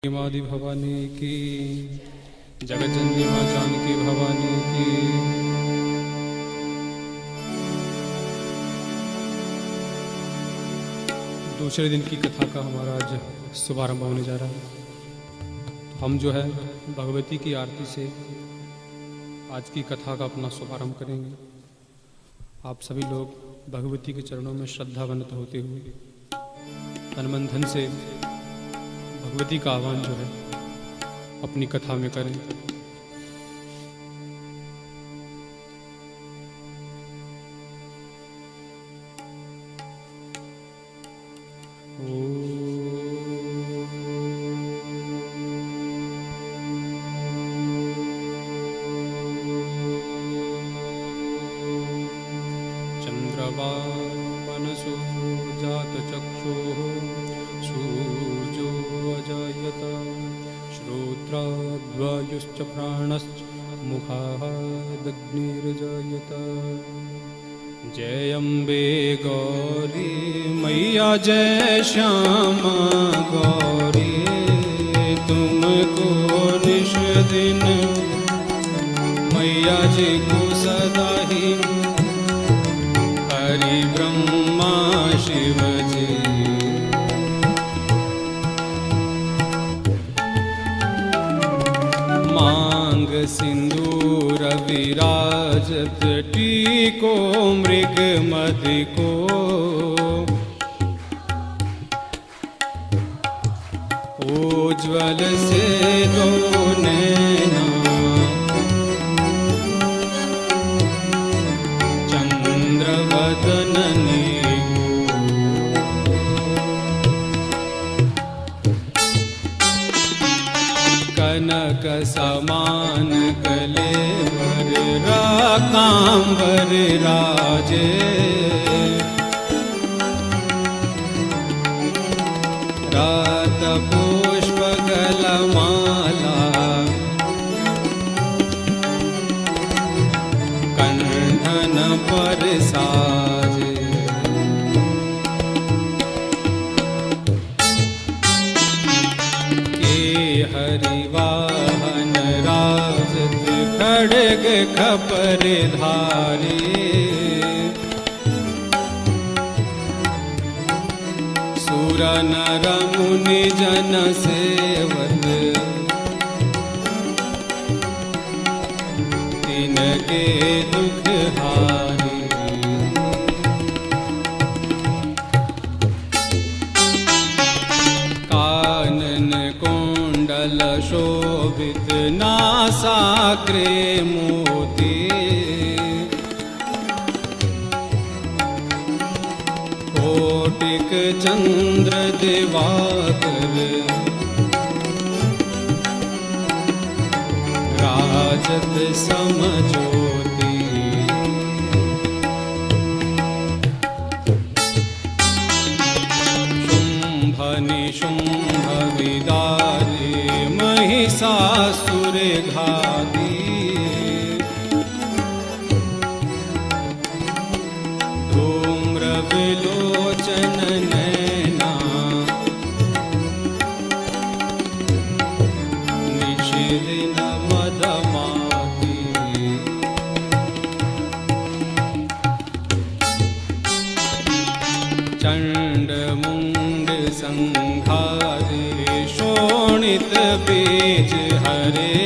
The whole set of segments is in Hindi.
मादी भवानी की, जगत जननी माँ जानकी भवानी की। दूसरे दिन की कथा का हमारा आज शुभारंभ होने जा रहा है। तो हम जो है भगवती की आरती से आज की कथा का अपना शुभारंभ करेंगे। आप सभी लोग भगवती के चरणों में श्रद्धावंत होते हुए तन मन धन से भगवती का आह्वान जो है अपनी कथा में करें। चंद्रमा मनसो जात चक्षुः सूर्यो अजायत श्रोत्राद्वायुश्च प्राणश्च मुखादग्निर्जायत। जय अम्बे गौरी मैया जय श्यामा गौरी, तुमको निश दिन मैया जी को सदा ही हरि ब्रह्मा शिव जी। मांग सिंदूर विराजत टीको मृग मदि को, उज्ज्वल से दो नैना चंद्र वदन कनक समान कलेवर राकांबर राजे। रात पुष्प गलमाला कंठन पर साजे। हरिवाहन राजत खड्ग खपर धारे, सुर नर मुनि जन सेवत तिनके दुख हारे। कानन कुंडल शोभित नासाग्रे मोती, कोटिक चंद्र दिवाकर राजत समज्योति। शुंभ निशुंभ विदारे महिषासुर घाती, धूम्र विलोचन नैना निषिदिन मदमाती। चंड मुंड संघारे शोणित बीज हरे,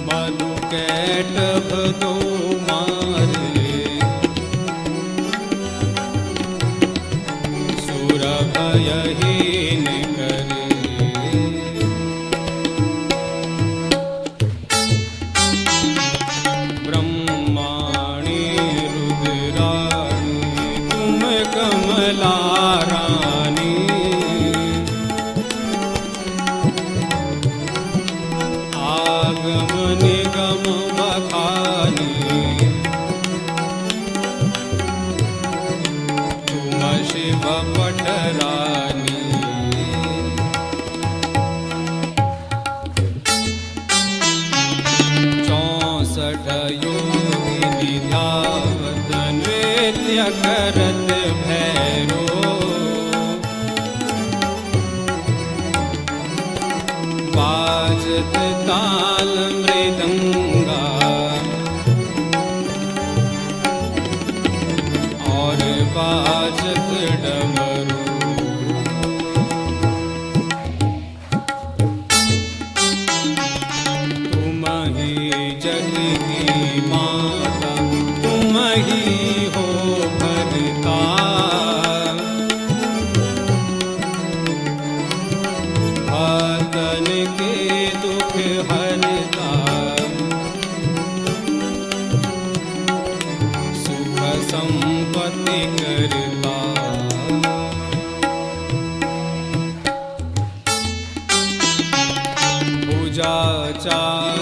मधु कैटभ दो मारे। सुर भयहीन करे, ब्रह्माणी रुद्राणी तुम कमला रानी। आगम निगम बखानी तुम शिव पटरानी। चौसठ योगिनी ध्यावत नृत्य करत भैरो, बाजत ताल मृदंगा और बाजत डमरू। तुम ही जग की माता, तुम ही हो भरता, भक्तन के दुख हरता, सुख संपत्ति करता। भुजाचार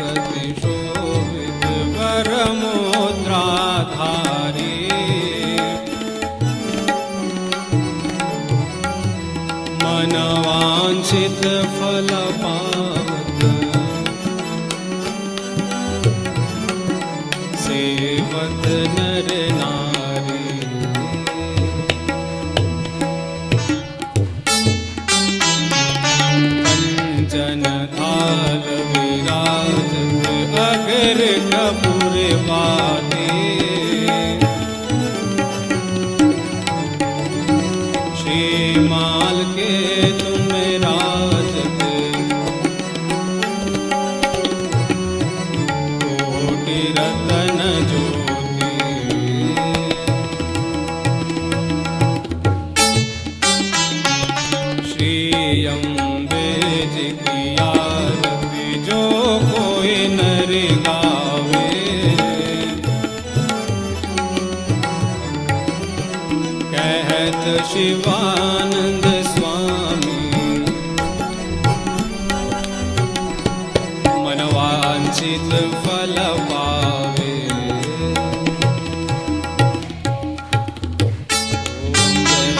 अति शोभित वरमुद्राधारी, मनवांछित फल पावत, सेवत नर नारी। कंचन थाल विराजत अगर कपूर बाती, श्रीमाल के तुम राजत, कोटि रतन ज्योति। श्री अम्बे जी की आरती जो कोई नर गावे, कहत शिवानंद स्वामी, मनवांछित फल पावे। ओम जय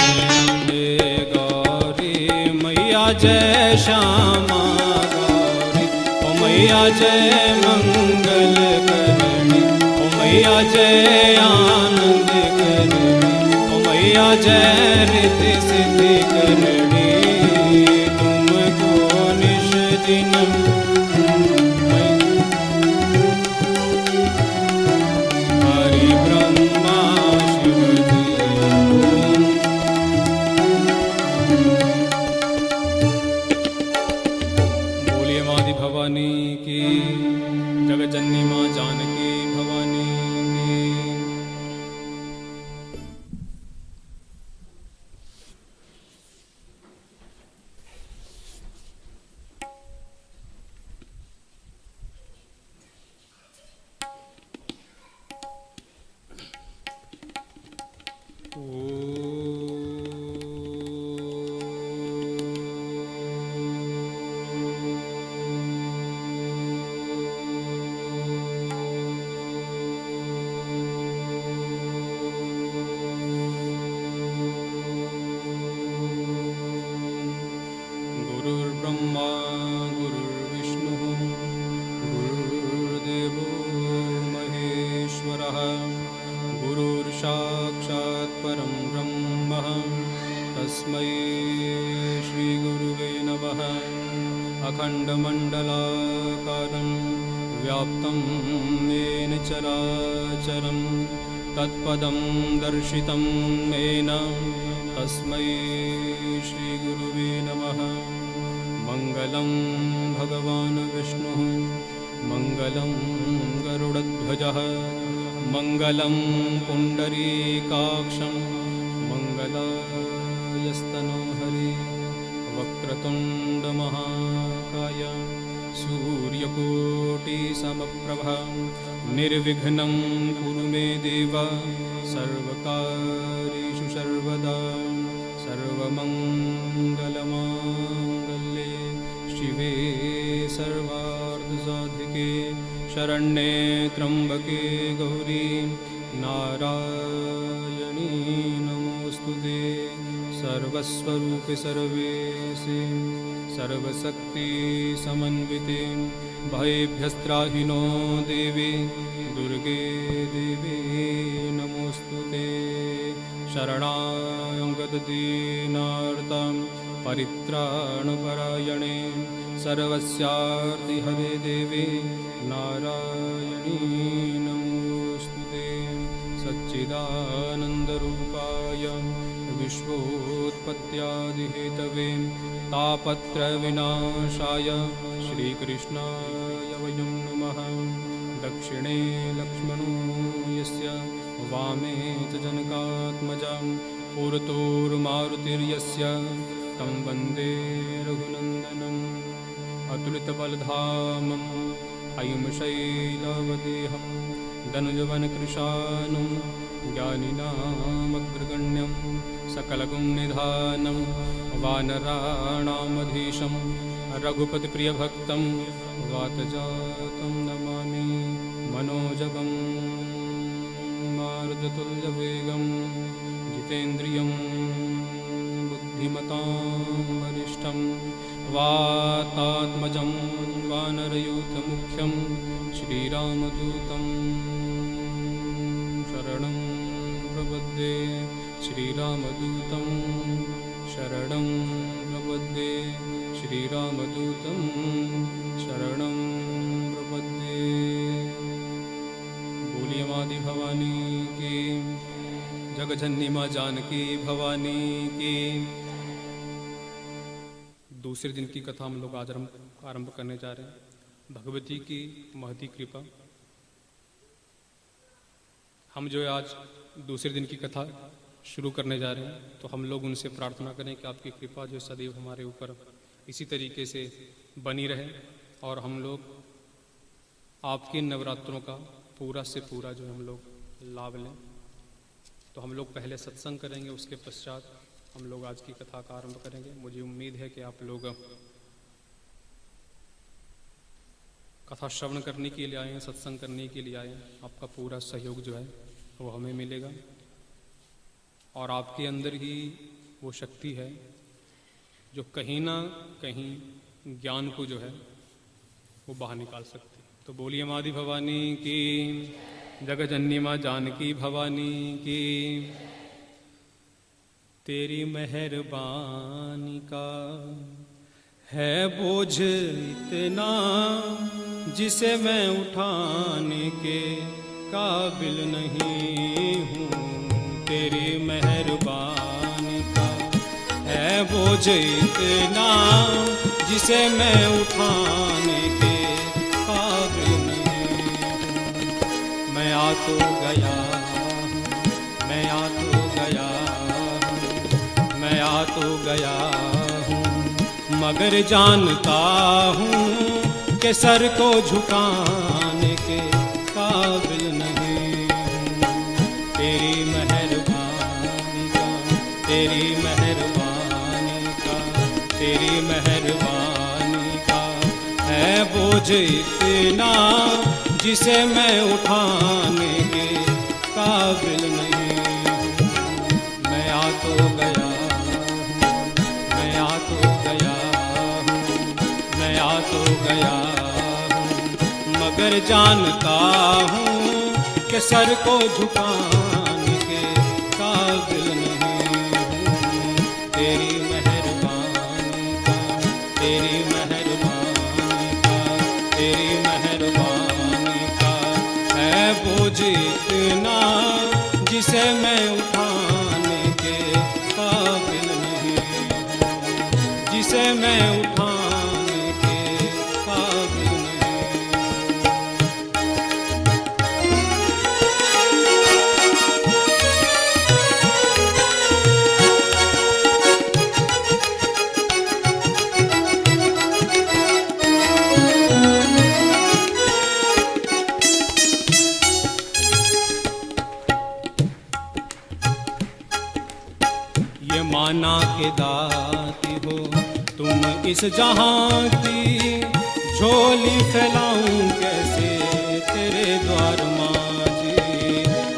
अम्बे गौरी मैया, जय श्यामा गौरी। ओ मैया जय मंगल करणी, ओ मैया जय आनंद करणी, ओ मैया जय रिद्धि सिद्धि करणी। तुमको निश दिन हरि ब्रह्मा शिव जी। बोलिए माँ भवानी की, जगज्जननी माँ जानकी भवानी की। गुरुर्ब्रह्मा गुरुर्विष्णुः गुरुर्देवो महेश्वरः, गुरुर्साक्षात् परं ब्रह्म तस्मै श्रीगुरुवे नमः। अखण्डमण्डलाकारं व्याप्तं येन चराचरं, तत्पदं दर्शितं येन तस्मै श्रीगुरुवे नमः। मङ्गलं भगवान् विष्णुः, मङ्गलं गरुडध्वजः, मङ्गलं पुण्डरीकाक्षं, मङ्गलायस्तनो हरि। वक्रतुण्डमहाकाय सूर्यकोटिसमप्रभा, निर्विघ्नं कुरु मे देव, सर्वकार्येषु सर्वदा। सर्वमङ्गलमाङ्गल्ये शिवे सर्वार्थसाधिके, शरण्ये त्र्यम्बके गौरी नारायणी नमोस्तुते। सर्वस्वरूपे सर्वेशे सर्वशक्ति समन्विते, भयेभ्यस्त्राहिनो देवी दुर्गे देवी नमोस्तुते। शरणागतदीनार्तां परित्राणपरायणे सर्वस्यार्ति हरे देवे नारायणी नमोस्तुते। सच्चिदानन्दरूपाय विश्वोत्पत्त्यादिहेतवे तापत्रविनाशाय श्रीकृष्णाय वयं नमः। दक्षिणे लक्ष्मणो यस्य वामे च जनकात्मजा पुरतोर्मारुतिर्यस्य तं वन्दे रघुनन्दनम्। अतुलितबलधामम् अयमुशैलवदेहं धनुजवनकृशानं ज्ञानिनामग्रगण्यं सकलगुणनिधानं वानराणामधीशं रघुपतिप्रियभक्तं वातजातं नमामि। मनोजवं मारुततुल्यवेगं जितेन्द्रियं बुद्धिमतां वरिष्ठं वातात्मजं वानरयूथमुख्यं श्रीरामदूतं शरणं प्रपद्ये। श्रीरामदूतं शरणं प्रपद्ये। श्रीरामदूतं शरणं प्रपद्ये। बोलिए मादी भवानी की, जगजननी माँ जानकी भवानी की। दूसरे दिन की कथा हम लोग आज आरंभ करने जा रहे हैं। भगवती की महती कृपा। हम जो है आज दूसरे दिन की कथा शुरू करने जा रहे हैं, तो हम लोग उनसे प्रार्थना करें कि आपकी कृपा जो सदैव हमारे ऊपर इसी तरीके से बनी रहे और हम लोग आपके नवरात्रों का पूरा से पूरा जो हम लोग लाभ लें। तो हम लोग पहले सत्संग करेंगे, उसके पश्चात हम लोग आज की कथा का आरंभ करेंगे। मुझे उम्मीद है कि आप लोग कथा श्रवण करने के लिए आए हैं, सत्संग करने के लिए आए हैं। आपका पूरा सहयोग जो है वो हमें मिलेगा और आपके अंदर ही वो शक्ति है जो कहीं ना कहीं ज्ञान को जो है वो बाहर निकाल सकती है। तो बोलिए मादी भवानी की, जगजननी माँ जानकी भवानी की। तेरी मेहरबानी का है बोझ इतना जिसे मैं उठाने के काबिल नहीं हूँ। तेरी मेहरबानी का है बोझ इतना जिसे मैं उठाने के काबिल नहीं हूँ। मैं आ तो गया, मैं आ तो गया, मैं आ तो गया हूँ, मगर जानता हूँ कि सर को झुकाने के काबिल नहीं हूँ। तेरी मेहरबानी का, तेरी मेहरबानी का, तेरी मेहरबानी का है बोझ इतना जिसे मैं उठाने के काबिल नहीं हूँ। मैं आ तो गया, मैं आ तो गया, मैं आ तो गया हूँ, मगर जानता हूँ कि सर को झुकाने के काबिल नहीं हूँ। तेरी मेहरबानी का, तेरी मेहरबानी का, तेरी मेहरबानी का है बोझ इतना जिसे मैं उठाने के काबिल नहीं हूँ, जिसे मैं उठाने के काबिल नहीं माना के दाती हो तुम इस जहां की, झोली फैलाऊं कैसे तेरे द्वार माजी।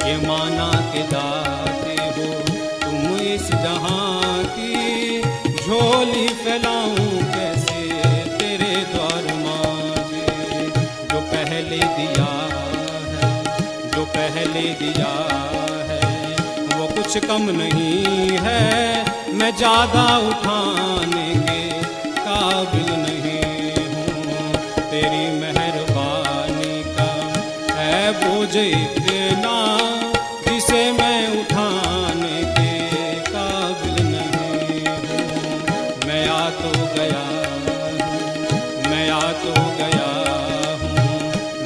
ये माना के दाती हो तुम इस जहां की, झोली फैलाऊं कैसे तेरे द्वार माजी। जो पहले दिया है, जो पहले दिया है वो कुछ कम नहीं है, मैं ज्यादा उठाने के काबिल नहीं बोझ इतना जिसे मैं उठाने के काबिल नहीं हूँ। मैं आ तो गया हूँ, मैं आ तो गया हूँ,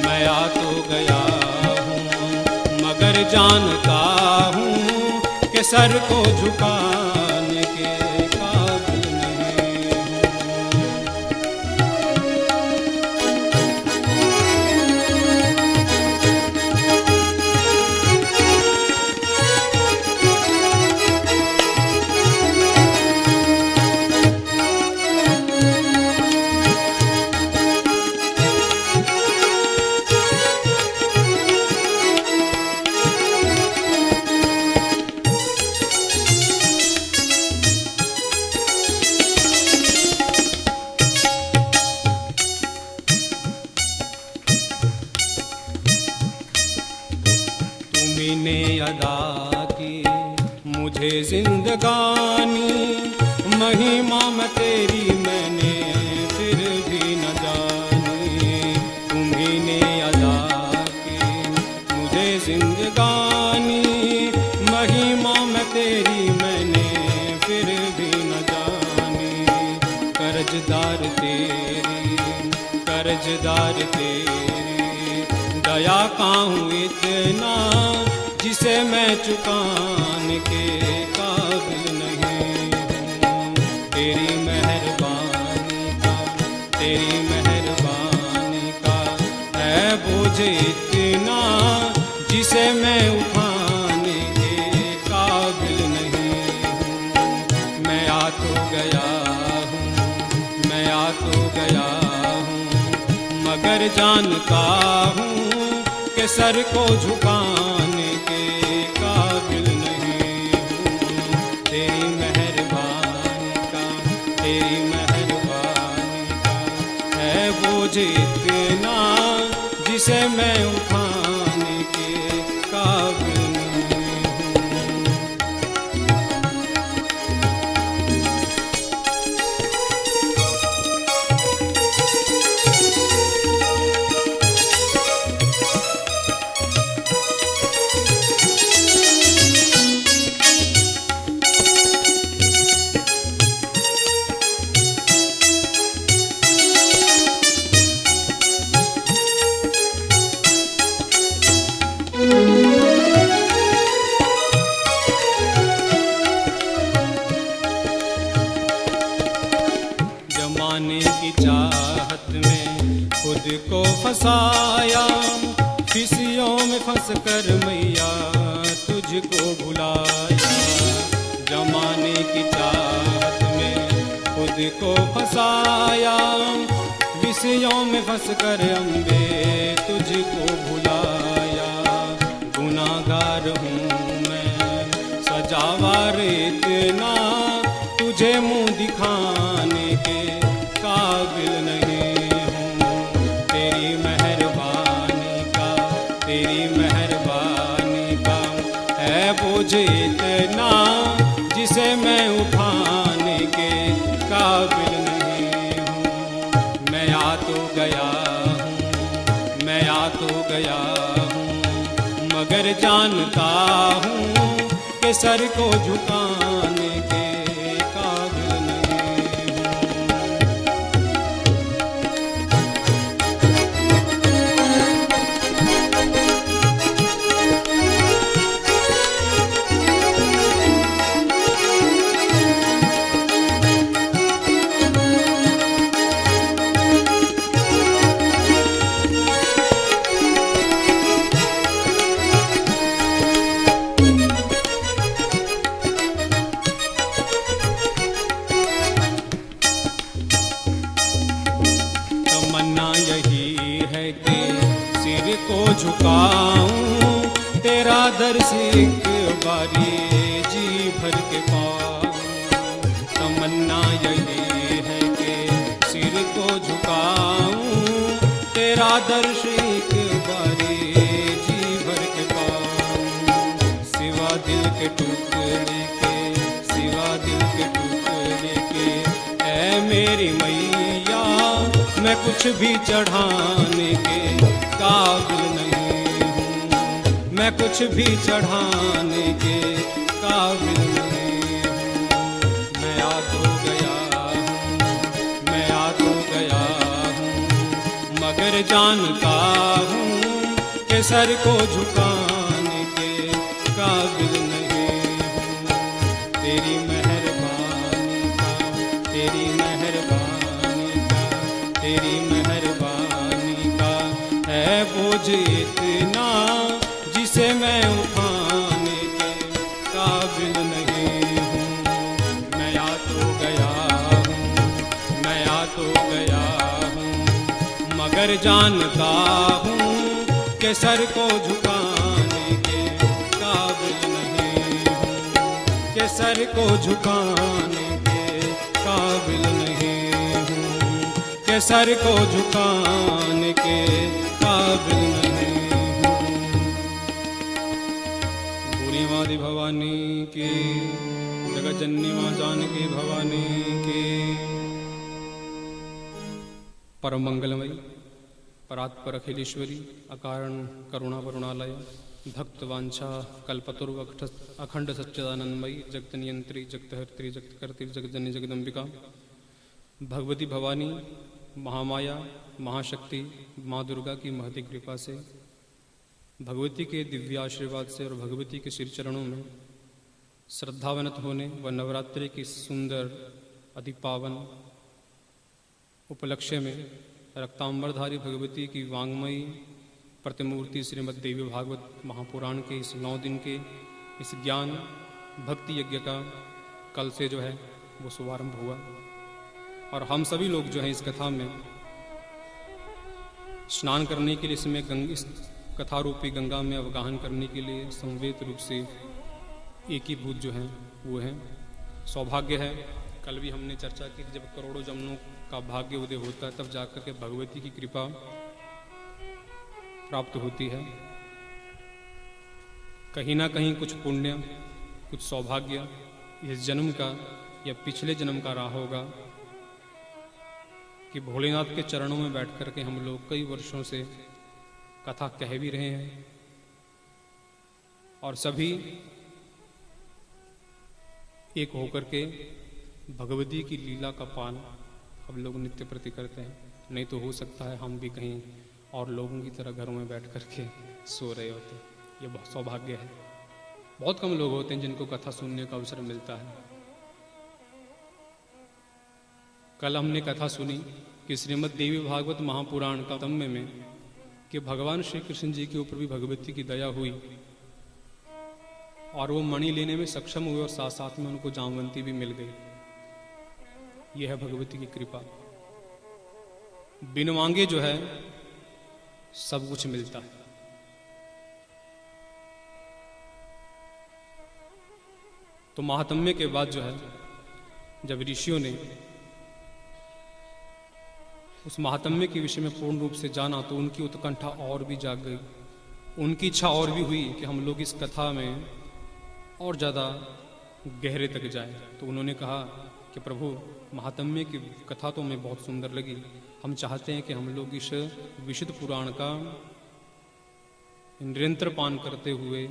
मैं आ तो गया हूँ, मगर जानता हूँ कि सर को झुकाने के काबिल नहीं हूँ। तुमने अदा की मुझे जिंदगानी, महिमा में तेरी मैंने फिर भी न जानी। तुम्ही अदा की मुझे जिंदगानी, महिमा में तेरी मैंने फिर भी न जानी। कर्जदार तेरी, कर्जदार तेरी, दया काहूँ इतना जिसे मैं चुकाने के काबिल नहीं हूँ। तेरी मेहरबानी का, तेरी मेहरबानी का है बोझ इतना जिसे मैं उठाने के काबिल नहीं हूँ। मैं आ तो गया हूँ, मैं आ तो गया हूँ, मगर जानता हूँ कि सर को झुकाने के काबिल नहीं हूँ। तेरी मेहरबानी का, तेरी मेहरबानी का है बोझ इतना जिसे मैं उठाने के काबिल नहीं हूँ। जमाने की चाहत में खुद को फंसाया, किसियों में फंस कर मैया तुझको भुलाया। जमाने की चाहत में खुद को फंसाया, विषयों में फंस कर अम्बे तुझको भुलाया। गुनाहगार हूँ मैं, सजावार इतना तुझे मुँह दिखाने के काबिल नहीं हूँ। तेरी मेहरबानी का, तेरी मेहरबानी का है बोझ इतना जिसे मैं उठाने के काबिल नहीं हूँ। मैं आ तो गया हूँ, मैं आ तो गया हूँ, मगर जानता हूँ कि सर को झुकाने के काबिल नहीं हूँ। को झुकाऊं, तेरा दर्श एक बारी जी भर के पाऊं। तमन्ना यही है कि सिर को झुकाऊं, तेरा दर्श एक बारी जी भर के पाऊं। सिवा दिल के टुकड़े के, सिवा दिल के टुकड़े के ऐ मेरी मैया, मैं कुछ भी चढ़ाने के काबिल नहीं हूँ। मैं कुछ भी चढ़ाने के काबिल नहीं हूँ। मैं आ तो गया हूँ, मैं आ तो गया हूँ, मगर जानता हूँ कि सर को झुकाने के काबिल नहीं हूँ। तेरी मेहरबानी का, तेरी मेहरबानी का, तेरी मेहरबानी का है बोझ इतना जिसे मैं उठाने के काबिल नहीं हूँ। मैं आ तो गया हूँ, मैं आ तो गया हूँ, मगर जानता हूँ कि सर को झुकाने के काबिल नहीं हूँ, कि सर को झुकाने के काबिल नहीं हूँ, कि सर को झुकाने के काबिल नहीं हूँ। पूरी मादी भवानी की, जगत जननी मां जानकी भवानी की। परम मंगलमयी परात्पर अखिलेश्वरी अकारण करुणा वरुणालय भक्त वांछा कल्पतुर्व अखंड सच्चिदानंदमयी जगत नियंत्री जगत हर्त्री जगत कर्त्री जगतजननी जगदम्बिका भगवती भवानी महामाया महाशक्ति माँ दुर्गा की महती कृपा से, भगवती के दिव्य आशीर्वाद से और भगवती के श्री चरणों में श्रद्धावनत होने व नवरात्रि की सुंदर अति पावन उपलक्ष्य में रक्तांबरधारी भगवती की वांग्मयी प्रतिमूर्ति श्रीमद् देवी भागवत महापुराण के इस 9 दिन के इस ज्ञान भक्ति यज्ञ का कल से जो है वो शुभारंभ हुआ। और हम सभी लोग जो हैं इस कथा में स्नान करने के लिए इस कथा रूपी गंगा में अवगाहन करने के लिए संवेद रूप से एकीभूत जो हैं वो हैं। सौभाग्य है, कल भी हमने चर्चा की कि जब करोड़ों जन्मों का भाग्य उदय होता है तब जाकर के भगवती की कृपा प्राप्त होती है। कहीं ना कहीं कुछ पुण्य कुछ सौभाग्य इस जन्म का या पिछले जन्म का रहा होगा कि भोलेनाथ के चरणों में बैठ कर के हम लोग कई वर्षों से कथा कह भी रहे हैं और सभी एक होकर के भगवती की लीला का पान हम लोग नित्य प्रति करते हैं। नहीं तो हो सकता है हम भी कहीं और लोगों की तरह घरों में बैठ करके सो रहे होते। ये बहुत सौभाग्य है। बहुत कम लोग होते हैं जिनको कथा सुनने का अवसर मिलता है। कल हमने कथा सुनी कि श्रीमद् देवी भागवत महापुराण का तम्य में कि भगवान श्री कृष्ण जी के ऊपर भी भगवती की दया हुई और वो मणि लेने में सक्षम हुए और साथ साथ में उनको जामवंती भी मिल गई। यह है भगवती की कृपा। बिन मांगे जो है सब कुछ मिलता है। तो महात्म्य के बाद जो है जब ऋषियों ने उस महात्म्य के विषय में पूर्ण रूप से जाना तो उनकी उत्कंठा और भी जाग गई। उनकी इच्छा और भी हुई कि हम लोग इस कथा में और ज़्यादा गहरे तक जाएं। तो उन्होंने कहा कि प्रभु महात्म्य की कथा तो हमें बहुत सुंदर लगी, हम चाहते हैं कि हम लोग इस विशुद्ध पुराण का निरंतर पान करते हुए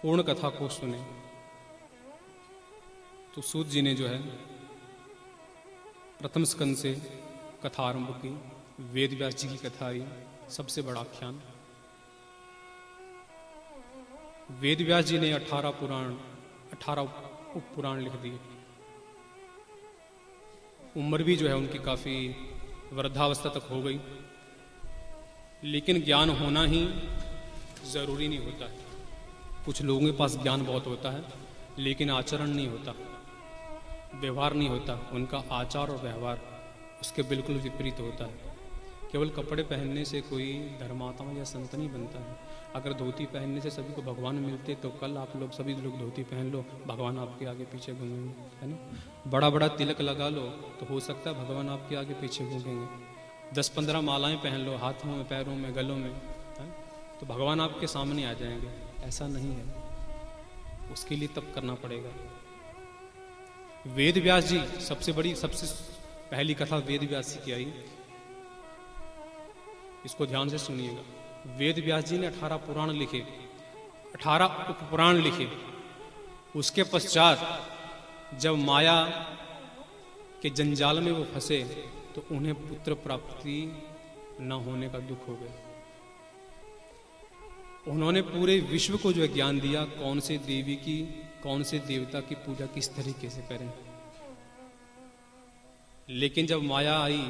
पूर्ण कथा को सुने। तो सूत जी ने जो है प्रथम स्कंद से कथा आरंभ की। वेद व्यास जी की कथा आई, सबसे बड़ा आख्यान। वेद व्यास जी ने 18 उप पुराण लिख दिए। उम्र भी जो है उनकी काफी वृद्धावस्था तक हो गई, लेकिन ज्ञान होना ही जरूरी नहीं होता है। कुछ लोगों के पास ज्ञान बहुत होता है लेकिन आचरण नहीं होता, व्यवहार नहीं होता। उनका आचार और व्यवहार उसके बिल्कुल विपरीत होता है। केवल कपड़े पहनने से कोई धर्मात्मा या संत नहीं बनता है। अगर धोती पहनने से सभी को भगवान मिलते तो कल आप लोग सभी लोग धोती पहन लो, भगवान आपके आगे पीछे घूमेंगे, है ना। बड़ा बड़ा तिलक लगा लो तो हो सकता है भगवान आपके आगे पीछे घूमेंगे। 10-15 मालाएं पहन लो हाथों में, पैरों में, गलों में, है? तो भगवान आपके सामने आ जाएंगे। ऐसा नहीं है, उसके लिए तप करना पड़ेगा। वेद व्यास जी सबसे पहली कथा वेद व्यास जी की आई। इसको ध्यान से सुनिएगा। वेद व्यास जी ने 18 पुराण लिखे, 18 उपपुराण लिखे। उसके पश्चात जब माया के जंजाल में वो फंसे तो उन्हें पुत्र प्राप्ति न होने का दुख हो गया। उन्होंने पूरे विश्व को जो है ज्ञान दिया, कौन से देवी की, कौन से देवता की पूजा किस तरीके से करें। लेकिन जब माया आई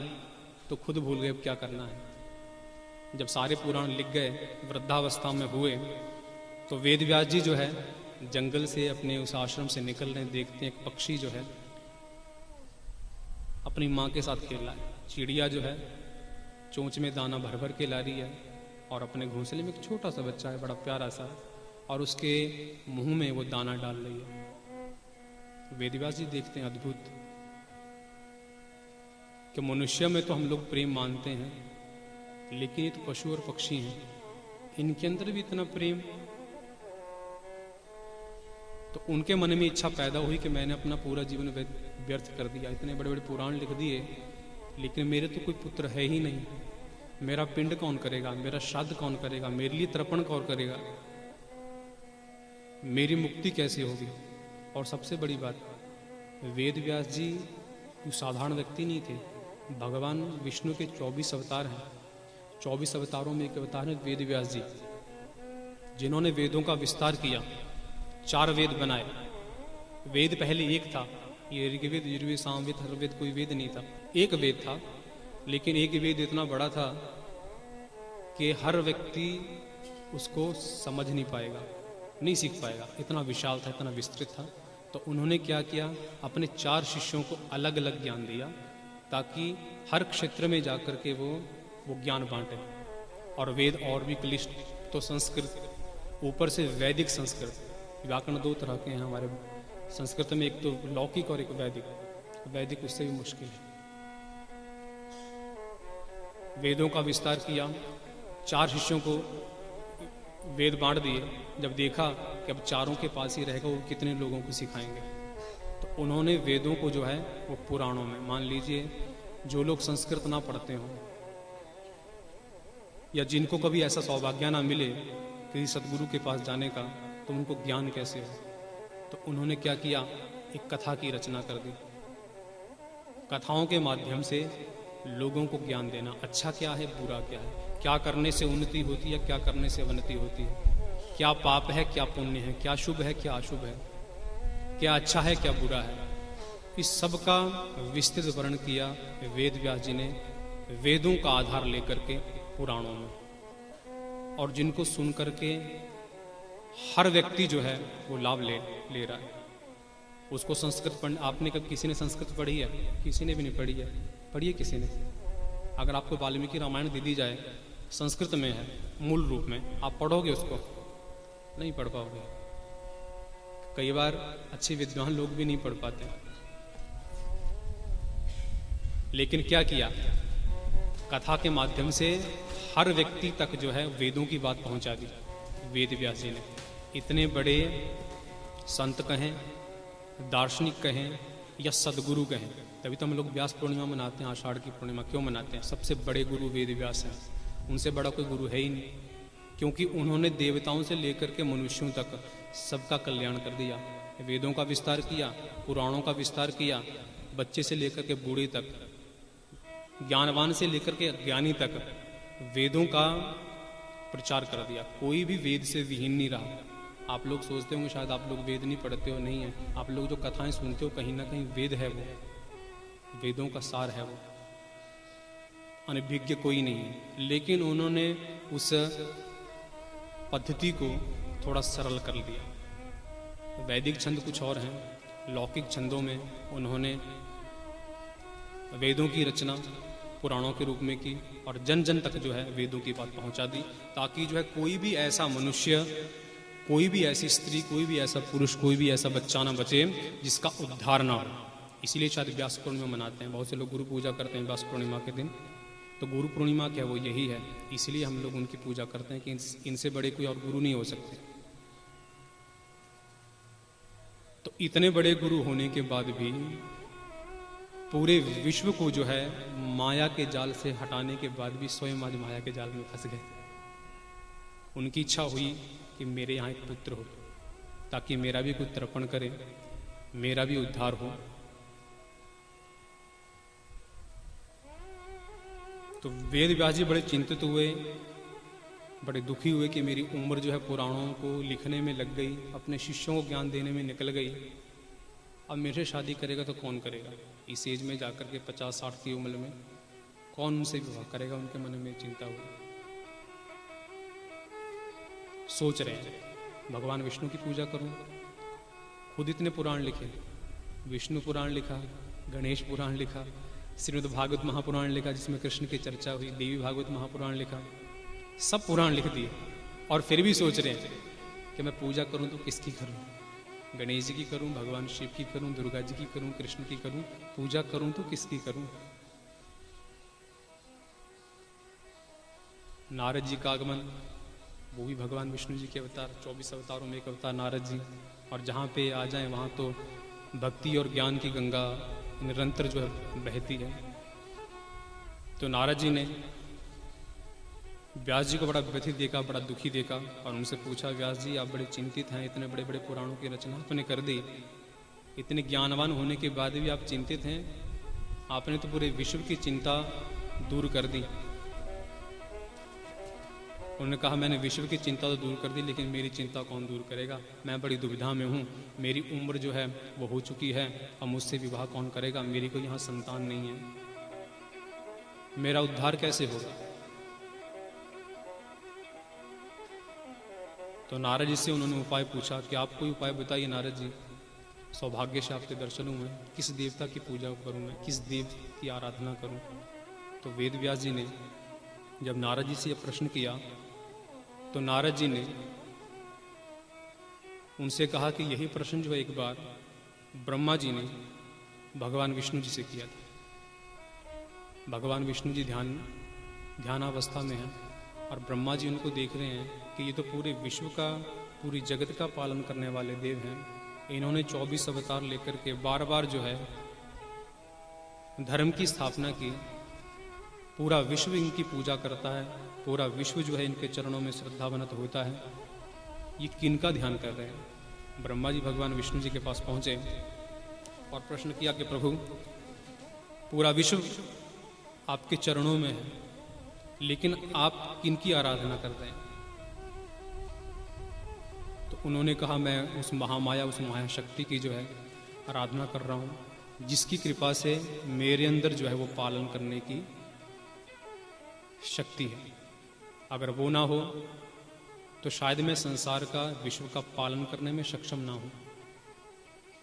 तो खुद भूल गए अब क्या करना है। जब सारे पुराण लिख गए, वृद्धावस्था में हुए, तो वेद व्यास जी जो है जंगल से अपने उस आश्रम से निकल रहे, देखते हैं एक पक्षी जो है अपनी माँ के साथ खेल रहा है। चिड़िया जो है चोंच में दाना भर भर के ला रही है और अपने घोंसले में एक छोटा सा बच्चा है, बड़ा प्यारा सा, और उसके मुंह में वो दाना डाल रही है। वेद व्यास जी देखते हैं अद्भुत कि मनुष्य में तो हम लोग प्रेम मानते हैं, लेकिन ये तो पशु और पक्षी हैं, इनके अंदर भी इतना प्रेम। तो उनके मन में इच्छा पैदा हुई कि मैंने अपना पूरा जीवन व्यर्थ कर दिया, इतने बड़े बड़े पुराण लिख दिए, लेकिन मेरे तो कोई पुत्र है ही नहीं। मेरा पिंड कौन करेगा, मेरा श्राद्ध कौन करेगा, मेरे लिए तर्पण कौन करेगा, मेरी मुक्ति कैसे होगी। और सबसे बड़ी बात, वेद व्यास जी कोई साधारण व्यक्ति नहीं थे। भगवान विष्णु के 24 अवतार हैं। 24 अवतारों में एक अवतार है वेद व्यास जी, जिन्होंने वेदों का विस्तार किया, 4 वेद बनाए। वेद पहले एक था, ये ऋग्वेद, यजुर्वेद, सामवेद, अथर्ववेद कोई वेद नहीं था, एक वेद था। लेकिन एक वेद इतना बड़ा था कि हर व्यक्ति उसको समझ नहीं पाएगा, नहीं सीख पाएगा, इतना विशाल था, इतना विस्तृत था। तो उन्होंने क्या किया, अपने 4 शिष्यों को अलग अलग ज्ञान दिया, ताकि हर क्षेत्र में जाकर के वो ज्ञान बांटे। और वेद और भी क्लिष्ट, तो संस्कृत, ऊपर से वैदिक संस्कृत। व्याकरण 2 तरह के हैं हमारे संस्कृत में, एक तो लौकिक और एक वैदिक। वैदिक उससे भी मुश्किल है। वेदों का विस्तार किया, 4 शिष्यों को वेद बांट दिए। जब देखा कि अब चारों के पास ही रहेगा, वो कितने लोगों को सिखाएंगे, तो उन्होंने वेदों को जो है वो पुराणों में, मान लीजिए जो लोग संस्कृत ना पढ़ते हों या जिनको कभी ऐसा सौभाग्य ना मिले किसी सदगुरु के पास जाने का, तो उनको ज्ञान कैसे हो। तो उन्होंने क्या किया, एक कथा की रचना कर दी। कथाओं के माध्यम से लोगों को ज्ञान देना, अच्छा क्या है, बुरा क्या है, क्या करने से उन्नति होती है, क्या करने से अवनति होती है, क्या पाप है, क्या पुण्य है, क्या शुभ है, क्या अशुभ है, क्या अच्छा है, क्या बुरा है। इस सब का विस्तृत वर्णन किया वेद व्यास जी ने वेदों का आधार लेकर के पुराणों में, और जिनको सुन करके हर व्यक्ति जो है वो लाभ ले रहा है। उसको संस्कृत पढ़, आपने कब किसी ने संस्कृत पढ़ी है? किसी ने भी नहीं पढ़ी है। पढ़िए किसी ने। अगर आपको वाल्मीकि रामायण दे दी जाए, संस्कृत में है मूल रूप में, आप पढ़ोगे उसको? नहीं पढ़ पाओगे। कई बार अच्छे विद्वान लोग भी नहीं पढ़ पाते। लेकिन क्या किया, कथा के माध्यम से हर व्यक्ति तक जो है वेदों की बात पहुंचा दी वेद व्यास जी ने। इतने बड़े संत कहें, दार्शनिक कहें या सदगुरु कहें, तभी तो हम लोग व्यास पूर्णिमा मनाते हैं। आषाढ़ की पूर्णिमा क्यों मनाते हैं? सबसे बड़े गुरु वेद व्यास हैं, उनसे बड़ा कोई गुरु है ही नहीं, क्योंकि उन्होंने देवताओं से लेकर के मनुष्यों तक सबका कल्याण कर दिया। वेदों का विस्तार किया, पुराणों का विस्तार किया, बच्चे से लेकर के बूढ़े तक, ज्ञानवान से लेकर के अज्ञानी तक वेदों का प्रचार कर दिया। कोई भी वेद से विहीन नहीं रहा। आप लोग सोचते होंगे शायद आप लोग वेद नहीं पढ़ते हो, नहीं है। आप लोग जो कथाएं सुनते हो कहीं ना कहीं वेद है, वो वेदों का सार है, वो अनभिज्ञ कोई नहीं है। लेकिन उन्होंने उस पद्धति को थोड़ा सरल कर दिया। वैदिक छंद कुछ और हैं, लौकिक छंदों में उन्होंने वेदों की रचना पुराणों के रूप में की और जन जन तक जो है वेदों की बात पहुंचा दी, ताकि जो है कोई भी ऐसा मनुष्य, कोई भी ऐसी स्त्री, कोई भी ऐसा पुरुष, कोई भी ऐसा बच्चा ना बचे जिसका उद्धार ना हो। इसीलिए शायद व्यास पूर्णिमा मनाते हैं। बहुत से लोग गुरु पूजा करते हैं व्यास पूर्णिमा के दिन। तो गुरु पूर्णिमा क्या, वो यही है। इसलिए हम लोग उनकी पूजा करते हैं कि इनसे बड़े कोई और गुरु नहीं हो सकते। तो इतने बड़े गुरु होने के बाद भी पूरे विश्व को जो है माया के जाल से हटाने के बाद भी स्वयं आज माया के जाल में फंस गए। उनकी इच्छा हुई कि मेरे यहाँ एक पुत्र हो, ताकि मेरा भी कुछ तर्पण करे, मेरा भी उद्धार हो। तो वेद व्यास जी बड़े चिंतित हुए, बड़े दुखी हुए कि मेरी उम्र जो है पुराणों को लिखने में लग गई, अपने शिष्यों को ज्ञान देने में निकल गई। अब मेरे से शादी करेगा तो कौन करेगा? इस एज में जाकर के 50-60 की उम्र में कौन उनसे विवाह करेगा? उनके मन में चिंता हुई। सोच रहे हैं भगवान विष्णु की पूजा करूं। खुद इतने पुराण लिखे, विष्णु पुराण लिखा, गणेश पुराण लिखा, श्रीमद् भागवत महापुराण लिखा जिसमें कृष्ण की चर्चा हुई, देवी भागवत महापुराण लिखा, सब पुराण लिख दिए, और फिर भी सोच रहे हैं कि मैं पूजा करूं तो किसकी करूं? गणेश जी की करूं, भगवान शिव की करूं, दुर्गा जी की करूं, कृष्ण की करूं? पूजा करूं तो किसकी करूं? नारद जी का आगमन, वो भी भगवान विष्णु जी के अवतार, 24 अवतारों में एक अवतार नारद जी, और जहाँ पे आ जाएं वहाँ तो भक्ति और ज्ञान की गंगा निरंतर जो है बहती है। तो नारद जी ने व्यास जी को बड़ा व्यथित देखा, बड़ा दुखी देखा, और उनसे पूछा, व्यास जी आप बड़े चिंतित हैं, इतने बड़े बड़े पुराणों की रचना आपने कर दी, इतने ज्ञानवान होने के बाद भी आप चिंतित हैं? आपने तो पूरे विश्व की चिंता दूर कर दी। उन्होंने कहा, मैंने विश्व की चिंता तो दूर कर दी, लेकिन मेरी चिंता कौन दूर करेगा? मैं बड़ी दुविधा में हूँ, मेरी उम्र जो है वो हो चुकी है, अब मुझसे विवाह कौन करेगा? मेरी कोई यहाँ संतान नहीं है, मेरा उद्धार कैसे होगा? तो नारद जी से उन्होंने उपाय पूछा कि आप कोई उपाय बताइए नारद जी, सौभाग्य से आपके दर्शन हुए, किस देवता की पूजा करूं मैं, किस देव की आराधना करूं? तो वेद व्यास जी ने जब नारद जी से यह प्रश्न किया, तो नारद जी ने उनसे कहा कि यही प्रश्न जो है एक बार ब्रह्मा जी ने भगवान विष्णु जी से किया था। भगवान विष्णु जी ध्यानावस्था में हैं, और ब्रह्मा जी उनको देख रहे हैं कि ये तो पूरे विश्व का, पूरी जगत का पालन करने वाले देव हैं। इन्होंने 24 अवतार लेकर के बार बार जो है धर्म की स्थापना की, पूरा विश्व इनकी पूजा करता है, पूरा विश्व जो है इनके चरणों में श्रद्धावनत होता है। ये किनका ध्यान कर रहे हैं? ब्रह्मा जी भगवान विष्णु जी के पास पहुंचे और प्रश्न किया कि प्रभु, पूरा विश्व आपके चरणों में है, लेकिन आप किनकी आराधना करते हैं? तो उन्होंने कहा, मैं उस महामाया, उस माया शक्ति की जो है आराधना कर रहा हूँ, जिसकी कृपा से मेरे अंदर जो है वो पालन करने की शक्ति है। अगर वो ना हो तो शायद मैं संसार का, विश्व का पालन करने में सक्षम ना हूँ।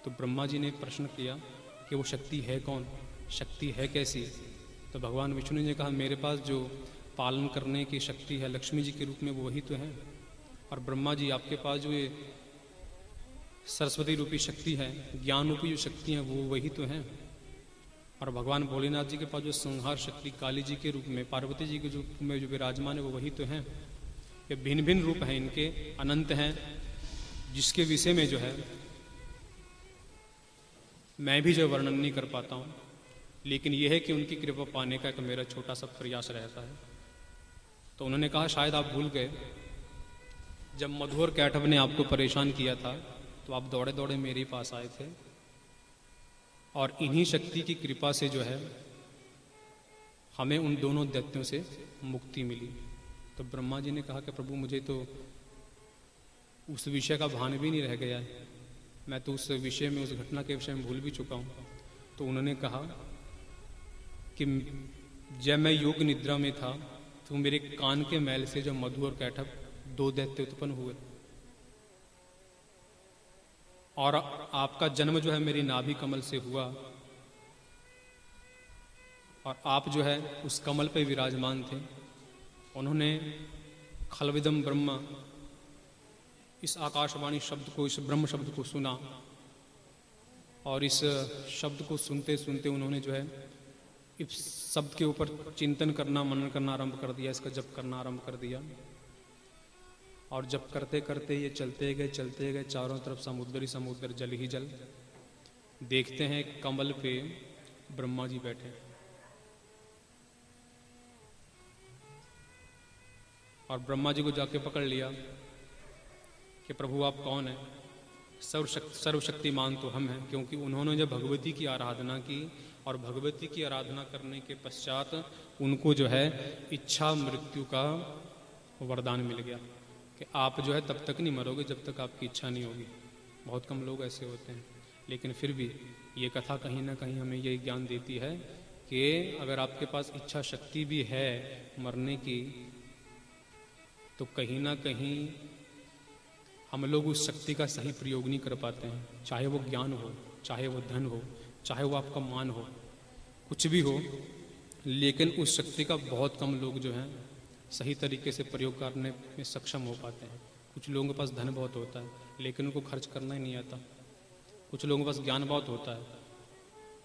तो ब्रह्मा जी ने प्रश्न किया कि वो शक्ति है कौन, शक्ति है कैसी? तो भगवान विष्णु ने कहा, मेरे पास जो पालन करने की शक्ति है लक्ष्मी जी के रूप में, वो वही तो है। और ब्रह्मा जी, आपके पास जो ये सरस्वती रूपी शक्ति है, ज्ञान रूपी जो शक्ति है, वो वही तो है। और भगवान भोलेनाथ जी के पास जो संहार शक्ति काली जी के रूप में, पार्वती जी के रूप में जो विराजमान है, वो वही तो है। ये भिन्न भिन्न रूप हैं इनके, अनंत हैं, जिसके विषय में जो है मैं भी जो वर्णन नहीं कर पाता हूँ। लेकिन यह है कि उनकी कृपा पाने का एक मेरा छोटा सा प्रयास रहता है। तो उन्होंने कहा, शायद आप भूल गए, जब मधु और कैटभ ने आपको परेशान किया था तो आप दौड़े दौड़े मेरे पास आए थे, और इन्हीं शक्ति की कृपा से जो है हमें उन दोनों दैत्यों से मुक्ति मिली। तो ब्रह्मा जी ने कहा कि प्रभु, मुझे तो उस विषय का भान भी नहीं रह गया है, मैं तो उस विषय में, उस घटना के विषय में भूल भी चुका हूँ। तो उन्होंने कहा कि जब मैं योग निद्रा में था तो मेरे कान के मैल से जो मधु और कैटभ, दो दैत्य उत्पन्न हुए, और आपका जन्म जो है मेरी नाभि कमल से हुआ, और आप जो है उस कमल पे विराजमान थे। उन्होंने खलविदम ब्रह्म, इस आकाशवाणी शब्द को, इस ब्रह्म शब्द को सुना, और इस शब्द को सुनते सुनते उन्होंने जो है इस शब्द के ऊपर चिंतन करना, मनन करना आरंभ कर दिया, इसका जप करना आरंभ कर दिया। और जब करते करते ये चलते गए, चारों तरफ समुद्र ही समुद्र, जल ही जल। देखते हैं कमल पे ब्रह्मा जी बैठे, और ब्रह्मा जी को जाके पकड़ लिया कि प्रभु आप कौन हैं। सर्वशक्तिमान तो हम हैं, क्योंकि उन्होंने जब भगवती की आराधना की और भगवती की आराधना करने के पश्चात उनको जो है इच्छा मृत्यु का वरदान मिल गया कि आप जो है तब तक नहीं मरोगे जब तक आपकी इच्छा नहीं होगी। बहुत कम लोग ऐसे होते हैं, लेकिन फिर भी ये कथा कहीं ना कहीं हमें यही ज्ञान देती है कि अगर आपके पास इच्छा शक्ति भी है मरने की, तो कहीं ना कहीं हम लोग उस शक्ति का सही प्रयोग नहीं कर पाते हैं। चाहे वो ज्ञान हो, चाहे वो धन हो, चाहे वो आपका मान हो, कुछ भी हो, लेकिन उस शक्ति का बहुत कम लोग जो हैं सही तरीके से प्रयोग करने में सक्षम हो पाते हैं। कुछ लोगों के पास धन बहुत होता है लेकिन उनको खर्च करना ही नहीं आता। कुछ लोगों के पास ज्ञान बहुत होता है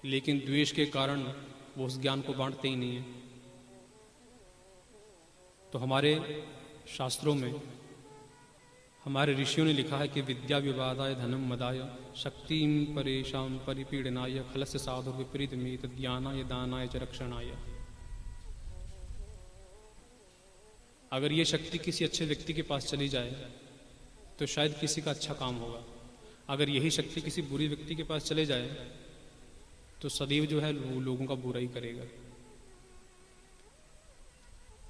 लेकिन द्वेष के कारण वो उस ज्ञान को बांटते ही नहीं है। तो हमारे शास्त्रों में हमारे ऋषियों ने लिखा है कि विद्या विवादाय धनम मदाय शक्तिम परेशान परिपीड़नाय खलस्य साधु विपरीत मीत ज्ञानाय दानाय च रक्षणाय। अगर ये शक्ति किसी अच्छे व्यक्ति के पास चली जाए तो शायद किसी का अच्छा काम होगा। अगर यही शक्ति किसी बुरी व्यक्ति के पास चले जाए तो सदैव जो है वो लोगों का बुरा ही करेगा।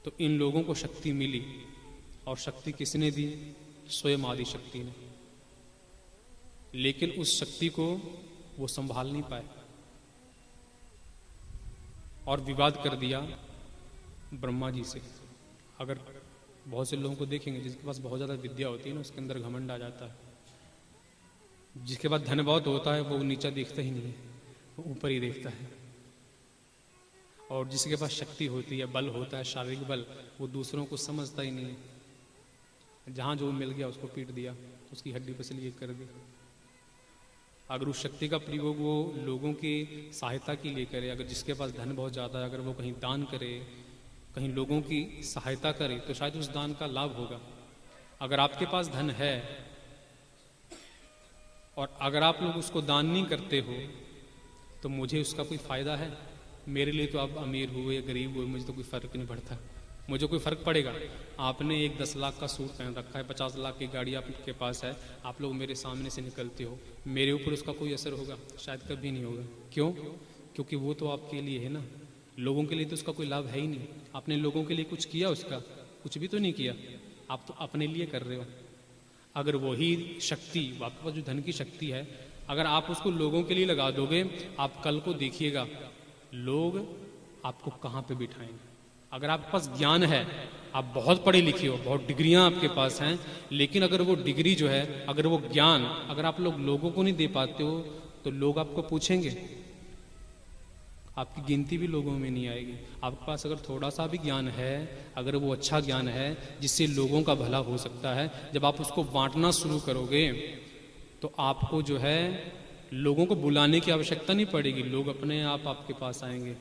तो इन लोगों को शक्ति मिली, और शक्ति किसने दी? स्वयं आदि शक्ति ने। लेकिन उस शक्ति को वो संभाल नहीं पाए और विवाद कर दिया ब्रह्मा जी से। अगर बहुत से लोगों को देखेंगे जिसके पास बहुत ज़्यादा विद्या होती है ना, उसके अंदर घमंड आ जाता है। जिसके पास धन बहुत होता है वो नीचा देखता ही नहीं है, वो ऊपर ही देखता है। और जिसके पास शक्ति होती है, बल होता है, शारीरिक बल, वो दूसरों को समझता ही नहीं है। जहाँ जो मिल गया उसको पीट दिया, उसकी हड्डी पसली एक कर दी। अगर उस शक्ति का प्रयोग वो लोगों की सहायता के लिए करे, अगर जिसके पास धन बहुत ज़्यादा है, अगर वो कहीं दान करे, कहीं लोगों की सहायता करे, तो शायद उस दान का लाभ होगा। अगर आपके पास धन है और अगर आप लोग उसको दान नहीं करते हो तो मुझे उसका कोई फ़ायदा है? मेरे लिए तो आप अमीर हुए या गरीब हुए मुझे तो कोई फ़र्क नहीं पड़ता। मुझे कोई फ़र्क पड़ेगा? आपने एक 10 लाख का सूट पहन रखा है, 50 लाख की गाड़ी आपके पास है, आप लोग मेरे सामने से निकलते हो, मेरे ऊपर उसका कोई असर होगा? शायद कभी नहीं होगा। क्यों? क्योंकि वो तो आपके लिए है ना, लोगों के लिए तो उसका कोई लाभ है ही नहीं। आपने लोगों के लिए कुछ किया? उसका कुछ भी तो नहीं किया, आप तो अपने लिए कर रहे हो। अगर वही शक्ति, आपके पास जो धन की शक्ति है, अगर आप उसको लोगों के लिए लगा दोगे, आप कल को देखिएगा लोग आपको कहाँ पे बिठाएंगे। अगर आपके पास ज्ञान है, आप बहुत पढ़े लिखे हो, बहुत डिग्रियां आपके पास हैं, लेकिन अगर वो डिग्री जो है, अगर वो ज्ञान अगर आप लोग लोगों को नहीं दे पाते हो तो लोग आपको पूछेंगे, आपकी गिनती भी लोगों में नहीं आएगी। आपके पास अगर थोड़ा सा भी ज्ञान है, अगर वो अच्छा ज्ञान है जिससे लोगों का भला हो सकता है, जब आप उसको बांटना शुरू करोगे तो आपको जो है लोगों को बुलाने की आवश्यकता नहीं पड़ेगी, लोग अपने आप आपके पास आएंगे।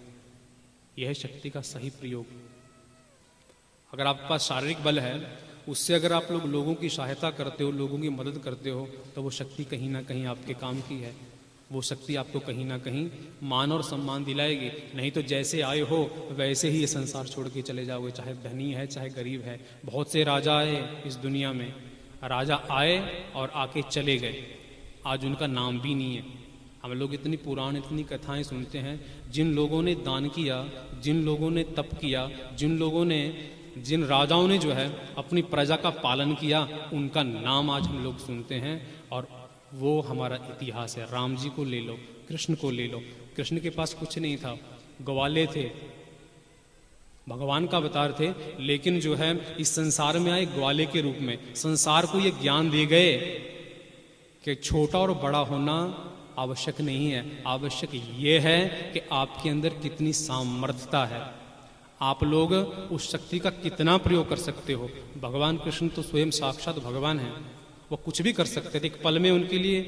यह है शक्ति का सही प्रयोग। अगर आपके पास शारीरिक बल है, उससे अगर आप लोग लोगों की सहायता करते हो, लोगों की मदद करते हो, तो वो शक्ति कहीं ना कहीं आपके काम की है। वो शक्ति आपको कहीं ना कहीं मान और सम्मान दिलाएगी। नहीं तो जैसे आए हो वैसे ही ये संसार छोड़ के चले जाओगे, चाहे धनी है चाहे गरीब है। बहुत से राजा आए इस दुनिया में, राजा आए और आके चले गए, आज उनका नाम भी नहीं है। हम लोग इतनी पुराण, इतनी कथाएं सुनते हैं, जिन लोगों ने दान किया, जिन लोगों ने तप किया, जिन राजाओं ने जो है अपनी प्रजा का पालन किया, उनका नाम आज हम लोग सुनते हैं और वो हमारा इतिहास है। राम जी को ले लो, कृष्ण को ले लो, कृष्ण के पास कुछ नहीं था, ग्वाले थे, भगवान का अवतार थे, लेकिन जो है इस संसार में आए ग्वाले के रूप में। संसार को ये ज्ञान दे गए कि छोटा और बड़ा होना आवश्यक नहीं है, आवश्यक ये है कि आपके अंदर कितनी सामर्थ्यता है, आप लोग उस शक्ति का कितना प्रयोग कर सकते हो। भगवान कृष्ण तो स्वयं साक्षात भगवान हैं, वो कुछ भी कर सकते थे। एक पल में उनके लिए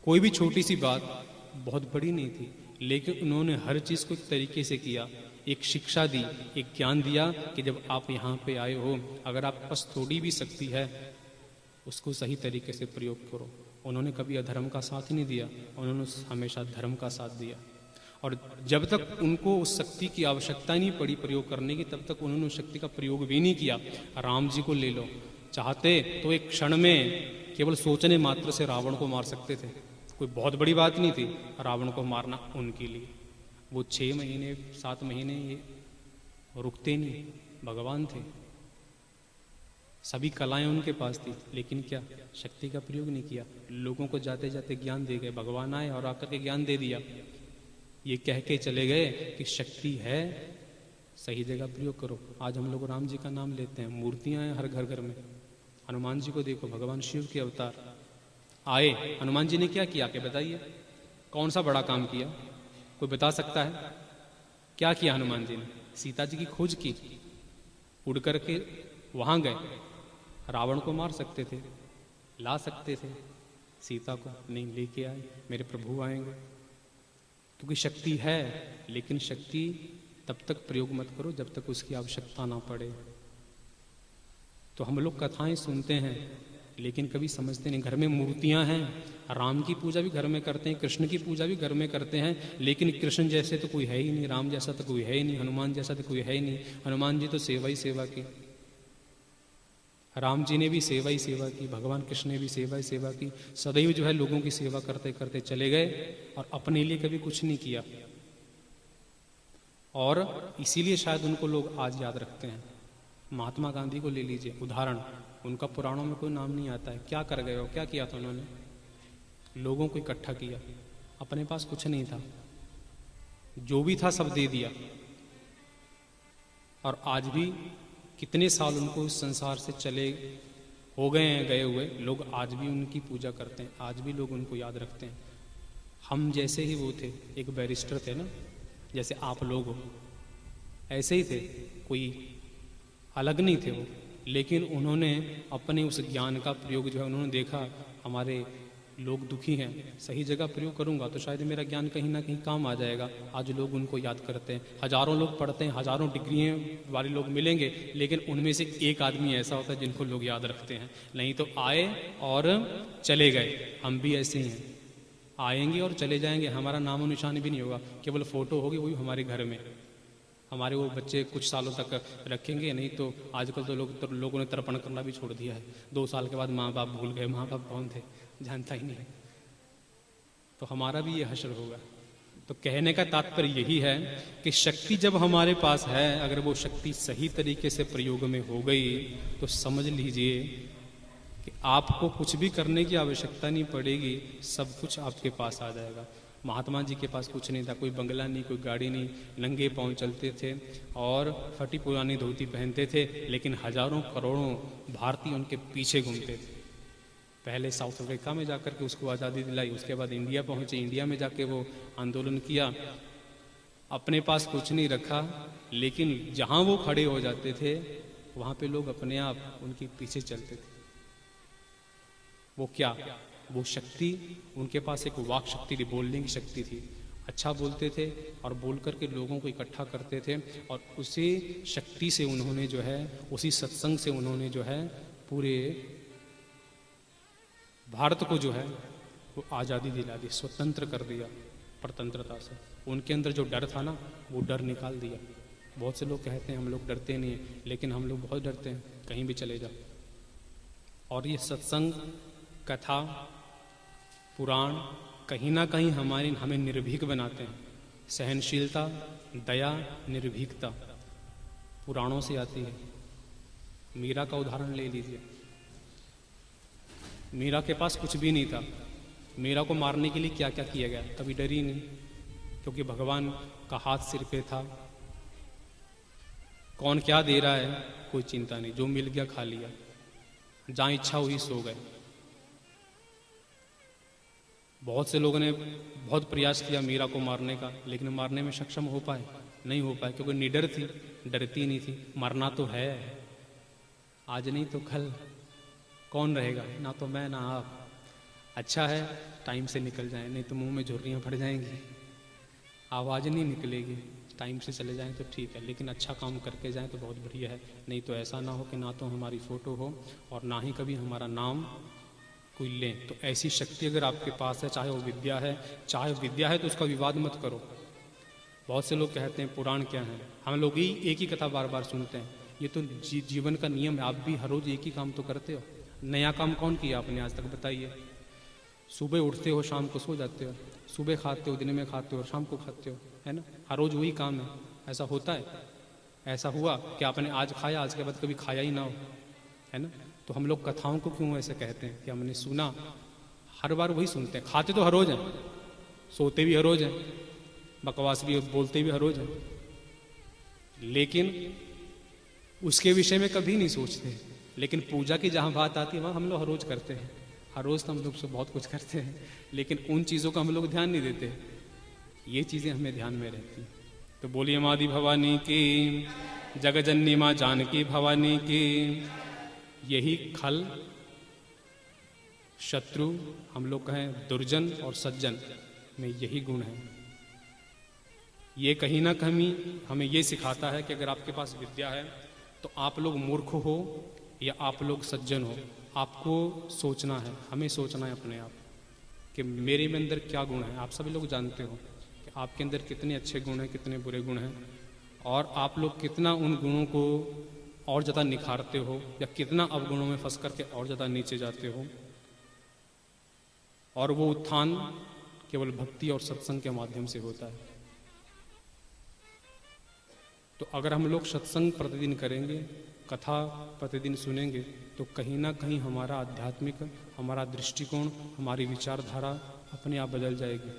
कोई भी छोटी सी बात बहुत बड़ी नहीं थी, लेकिन उन्होंने हर चीज़ को एक तरीके से किया, एक शिक्षा दी, एक ज्ञान दिया कि जब आप यहाँ पे आए हो, अगर आपके पास थोड़ी भी शक्ति है उसको सही तरीके से प्रयोग करो। उन्होंने कभी अधर्म का साथ नहीं दिया, उन्होंने हमेशा धर्म का साथ दिया। और जब तक उनको उस शक्ति की आवश्यकता नहीं पड़ी प्रयोग करने की, तब तक उन्होंने उस शक्ति का प्रयोग भी नहीं किया। राम जी को ले लो, चाहते तो एक क्षण में केवल सोचने मात्र से रावण को मार सकते थे। कोई बहुत बड़ी बात नहीं थी रावण को मारना उनके लिए। वो 6 महीने 7 महीने ये रुकते नहीं, भगवान थे, सभी कलाएं उनके पास थी, लेकिन क्या शक्ति का प्रयोग नहीं किया। लोगों को जाते जाते ज्ञान दे गए। भगवान आए और आकर के ज्ञान दे दिया, ये कह के चले गए कि शक्ति है, सही जगह प्रयोग करो। आज हम लोग राम जी का नाम लेते हैं, मूर्तियां हैं हर घर घर में। हनुमान जी को देखो, भगवान शिव के अवतार आए। हनुमान जी ने क्या किया के बताइए, कौन सा बड़ा काम किया? कोई बता सकता है क्या किया हनुमान जी ने? सीता जी की खोज की, उड़ करके वहां गए। रावण को मार सकते थे, ला सकते थे, सीता को नहीं लेके आए। मेरे प्रभु आएंगे, क्योंकि शक्ति है, लेकिन शक्ति तब तक प्रयोग मत करो जब तक उसकी आवश्यकता ना पड़े। तो हम लोग कथाएं सुनते हैं लेकिन कभी समझते नहीं। घर में मूर्तियां हैं, राम की पूजा भी घर में करते हैं, कृष्ण की पूजा भी घर में करते हैं, लेकिन कृष्ण जैसे तो कोई है ही नहीं, राम जैसा तो कोई है ही नहीं, हनुमान जैसा तो कोई है ही नहीं। हनुमान जी तो सेवा ही सेवा की, राम जी ने भी सेवा ही सेवा की, भगवान कृष्ण ने भी सेवा ही सेवा की। सदैव जो है लोगों की सेवा करते करते चले गए और अपने लिए कभी कुछ नहीं किया। और इसीलिए शायद उनको लोग आज याद रखते हैं। महात्मा गांधी को ले लीजिए उदाहरण, उनका पुराणों में कोई नाम नहीं आता है। क्या कर गए हो, क्या किया था उन्होंने? लोगों को इकट्ठा किया, अपने पास कुछ नहीं था, जो भी था सब दे दिया। और आज भी कितने साल उनको इस संसार से चले हो गए हैं, गए हुए लोग आज भी उनकी पूजा करते हैं, आज भी लोग उनको याद रखते हैं। हम जैसे ही वो थे, एक बैरिस्टर थे ना, जैसे आप लोग हो, ऐसे ही थे, कोई अलग नहीं थे वो। लेकिन उन्होंने अपने उस ज्ञान का प्रयोग जो है, उन्होंने देखा हमारे लोग दुखी हैं, सही जगह प्रयोग करूंगा तो शायद मेरा ज्ञान कहीं ना कहीं काम आ जाएगा। आज लोग उनको याद करते हैं। हजारों लोग पढ़ते हैं, हजारों डिग्रियां वाले लोग मिलेंगे, लेकिन उनमें से एक आदमी ऐसा होता है जिनको लोग याद रखते हैं। नहीं तो आए और चले गए। हम भी ऐसे ही हैं, आएंगे और चले जाएंगे, हमारा नामो निशान भी नहीं होगा, केवल फोटो होगी, वही हमारे घर में। हमारे वो बच्चे कुछ सालों तक रखेंगे, नहीं तो आजकल तो लोगों ने तर्पण करना भी छोड़ दिया है। 2 साल के बाद माँ बाप भूल गए, माँ बाप कौन थे जानता ही नहीं। तो हमारा भी ये हश्र होगा। तो कहने का तात्पर्य यही है कि शक्ति जब हमारे पास है, अगर वो शक्ति सही तरीके से प्रयोग में हो गई तो समझ लीजिए कि आपको कुछ भी करने की आवश्यकता नहीं पड़ेगी, सब कुछ आपके पास आ जाएगा। महात्मा जी के पास कुछ नहीं था, कोई बंगला नहीं, कोई गाड़ी नहीं, नंगे पांव चलते थे और फटी पुरानी धोती पहनते थे, लेकिन हजारों करोड़ों भारतीय उनके पीछे घूमते थे। पहले साउथ अफ्रीका में जाकर के उसको आज़ादी दिलाई, उसके बाद इंडिया पहुंचे, इंडिया में जाके वो आंदोलन किया। अपने पास कुछ नहीं रखा, लेकिन जहां वो खड़े हो जाते थे वहां पे लोग अपने आप उनके पीछे चलते थे। वो क्या, वो शक्ति, उनके पास एक वाक शक्ति थी, बोलने की शक्ति थी। अच्छा बोलते थे और बोल करके लोगों को इकट्ठा करते थे, और उसी शक्ति से उन्होंने जो है, उसी सत्संग से उन्होंने जो है पूरे भारत को जो है वो आज़ादी दिला दी, स्वतंत्र कर दिया परतंत्रता से। उनके अंदर जो डर था ना, वो डर निकाल दिया। बहुत से लोग कहते हैं हम लोग डरते नहीं हैं, लेकिन हम लोग बहुत डरते हैं, कहीं भी चले जाओ। और ये सत्संग, कथा, पुराण कहीं ना कहीं हमें निर्भीक बनाते हैं। सहनशीलता, दया, निर्भीकता पुराणों से आती है। मीरा का उदाहरण ले लीजिए। मीरा के पास कुछ भी नहीं था, मीरा को मारने के लिए क्या क्या किया गया, कभी डरी नहीं, क्योंकि भगवान का हाथ सिर पे था। कौन क्या दे रहा है कोई चिंता नहीं, जो मिल गया खा लिया, जहां इच्छा हुई सो गए। बहुत से लोगों ने बहुत प्रयास किया मीरा को मारने का, लेकिन मारने में सक्षम हो पाए नहीं हो पाए, क्योंकि निडर थी, डरती नहीं थी। मरना तो है, आज नहीं तो कल, कौन रहेगा, ना तो मैं ना आप। अच्छा है टाइम से निकल जाए, नहीं तो मुंह में झुर्रियाँ पड़ जाएंगी, आवाज़ नहीं निकलेगी। टाइम से चले जाएं तो ठीक है, लेकिन अच्छा काम करके जाएं तो बहुत बढ़िया है। नहीं तो ऐसा ना हो कि ना तो हमारी फ़ोटो हो और ना ही कभी हमारा नाम कोई लें। तो ऐसी शक्ति अगर आपके पास है, चाहे वो विद्या है, चाहे विद्या है तो उसका विवाद मत करो, बहुत से लोग कहते हैं पुराण क्या है, हम लोग ही एक ही कथा बार बार सुनते हैं। ये तो जीवन का नियम है। आप भी हर रोज एक ही काम तो करते हो। नया काम कौन किया आपने आज तक, बताइए। सुबह उठते हो, शाम को सो जाते हो। सुबह खाते हो, दिन में खाते हो, और शाम को खाते हो, है ना। हर रोज वही काम है। ऐसा होता है? ऐसा हुआ कि आपने आज खाया, आज के बाद कभी खाया ही ना हो, है ना। तो हम लोग कथाओं को क्यों ऐसे कहते हैं कि हमने सुना, हर बार वही सुनते हैं। खाते तो हर रोज हैं, सोते भी हर रोज हैं, बकवास भी बोलते भी हर रोज हैं, लेकिन उसके विषय में कभी नहीं सोचते। लेकिन पूजा की जहाँ बात आती है वहाँ हम लोग हर रोज करते हैं। हर रोज तो हम लोग से बहुत कुछ करते हैं, लेकिन उन चीज़ों का हम लोग ध्यान नहीं देते। ये चीज़ें हमें ध्यान में रहती। तो बोलिए मादी भवानी की, जगजननी माँ जानकी भवानी की। यही खल, शत्रु, हम लोग कहें दुर्जन और सज्जन में यही गुण है। ये कहीं ना कहीं हमें ये सिखाता है कि अगर आपके पास विद्या है तो आप लोग मूर्ख हो या आप लोग सज्जन हो, आपको सोचना है, हमें सोचना है अपने आप कि मेरे में अंदर क्या गुण है। आप सभी लोग जानते हो कि आपके अंदर कितने अच्छे गुण हैं, कितने बुरे गुण हैं, और आप लोग कितना उन गुणों को और ज़्यादा निखारते हो या कितना अवगुणों में फंस करके और ज़्यादा नीचे जाते हो। और वो उत्थान केवल भक्ति और सत्संग के माध्यम से होता है। तो अगर हम लोग सत्संग प्रतिदिन करेंगे, कथा प्रतिदिन सुनेंगे, तो कहीं ना कहीं हमारा आध्यात्मिक, हमारा दृष्टिकोण, हमारी विचारधारा अपने आप बदल जाएगी।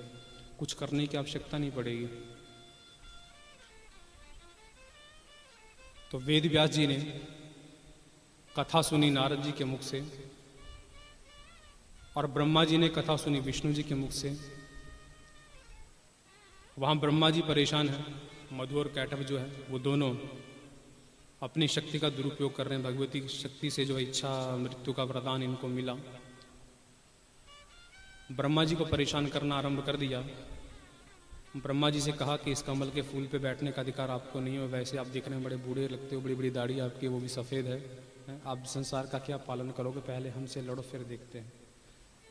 कुछ करने की आवश्यकता नहीं पड़ेगी। तो वेद व्यास जी ने कथा सुनी नारद जी के मुख से, और ब्रह्मा जी ने कथा सुनी विष्णु जी के मुख से। वहाँ ब्रह्मा जी परेशान हैं। मधु और कैटभ जो है वो दोनों अपनी शक्ति का दुरुपयोग कर रहे हैं। भगवती की शक्ति से जो इच्छा मृत्यु का वरदान इनको मिला, ब्रह्मा जी को परेशान करना आरंभ कर दिया। ब्रह्मा जी से कहा कि इस कमल के फूल पे बैठने का अधिकार आपको नहीं हो। वैसे आप दिखने में बड़े बूढ़े लगते हो, बड़ी बड़ी दाढ़ी आपकी, वो भी सफ़ेद है। आप संसार का क्या पालन करोगे, पहले हमसे लड़ो फिर देखते हैं।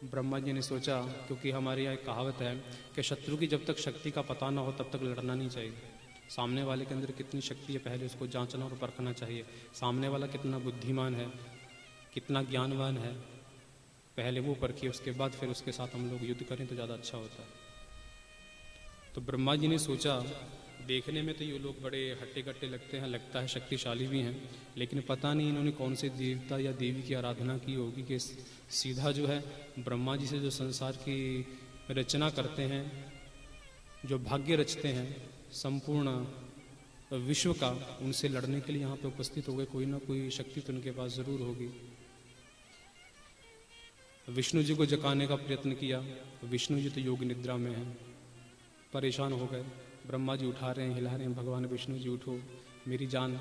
ब्रह्मा जी ने सोचा, क्योंकि हमारे यहाँ एक कहावत है कि शत्रु की जब तक शक्ति का पता ना हो तब तक लड़ना नहीं चाहिए। सामने वाले के अंदर कितनी शक्ति है पहले उसको जांचना और परखना चाहिए। सामने वाला कितना बुद्धिमान है, कितना ज्ञानवान है, पहले वो परखिए, उसके बाद फिर उसके साथ हम लोग युद्ध करें तो ज़्यादा अच्छा होता है। तो ब्रह्मा जी ने सोचा, देखने में तो ये लोग बड़े हट्टे कट्टे लगते हैं, लगता है शक्तिशाली भी हैं, लेकिन पता नहीं इन्होंने कौन से देवता या देवी की आराधना की होगी कि सीधा जो है ब्रह्मा जी से जो संसार की रचना करते हैं, जो भाग्य रचते हैं संपूर्ण विश्व का, उनसे लड़ने के लिए यहाँ पे उपस्थित हो गए। कोई ना कोई शक्ति तो उनके पास ज़रूर होगी। विष्णु जी को जगाने का प्रयत्न किया, विष्णु जी तो योग निद्रा में हैं, परेशान हो गए। ब्रह्मा जी उठा रहे हैं, हिला रहे हैं, भगवान विष्णु जी उठो, मेरी जान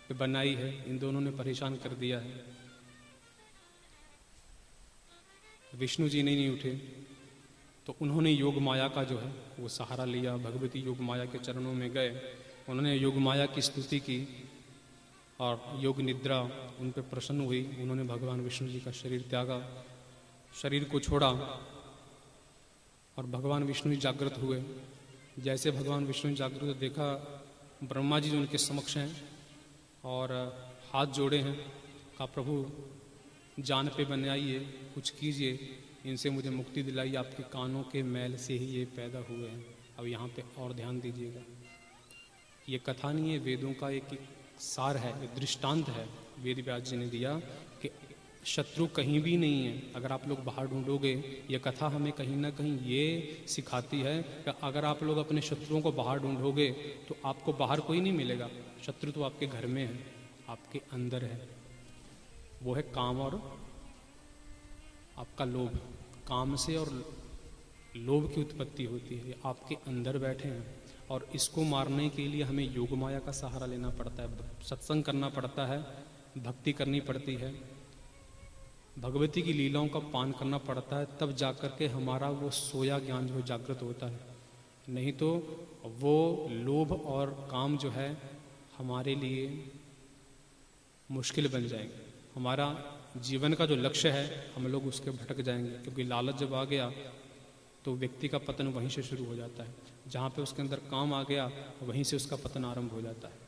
पे बनाई है। इन दोनों ने परेशान कर दिया है। विष्णु जी नहीं उठे तो उन्होंने योग माया का जो है वो सहारा लिया। भगवती योग माया के चरणों में गए, उन्होंने योग माया की स्तुति की और योग निद्रा उन पर प्रसन्न हुई। उन्होंने भगवान विष्णु जी का शरीर त्यागा, शरीर को छोड़ा, और भगवान विष्णु जी जागृत हुए। जैसे भगवान विष्णु जागृत देखा, ब्रह्मा जी जो उनके समक्ष हैं और हाथ जोड़े हैं, कहा प्रभु जान पे बनाइए, कुछ कीजिए, इनसे मुझे मुक्ति दिलाई। आपके कानों के मैल से ही ये पैदा हुए हैं। अब यहाँ पे और ध्यान दीजिएगा, ये कथा नहीं है, वेदों का एक सार है, एक दृष्टांत है वेद व्यास जी ने दिया कि शत्रु कहीं भी नहीं है। अगर आप लोग बाहर ढूंढोगे, ये कथा हमें कहीं ना कहीं ये सिखाती है कि अगर आप लोग अपने शत्रुओं को बाहर ढूंढोगे तो आपको बाहर कोई नहीं मिलेगा। शत्रु तो आपके घर में है, आपके अंदर है। वो है काम और आपका लोभ। काम से और लोभ की उत्पत्ति होती है, आपके अंदर बैठे हैं, और इसको मारने के लिए हमें योग माया का सहारा लेना पड़ता है, सत्संग करना पड़ता है, भक्ति करनी पड़ती है, भगवती की लीलाओं का पान करना पड़ता है, तब जाकर के हमारा वो सोया ज्ञान जो जागृत होता है। नहीं तो वो लोभ और काम जो है हमारे लिए मुश्किल बन जाएंगे। हमारा जीवन का जो लक्ष्य है हम लोग उसके भटक जाएंगे, क्योंकि लालच जब आ गया तो व्यक्ति का पतन वहीं से शुरू हो जाता है। जहाँ पे उसके अंदर काम आ गया वहीं से उसका पतन आरंभ हो जाता है।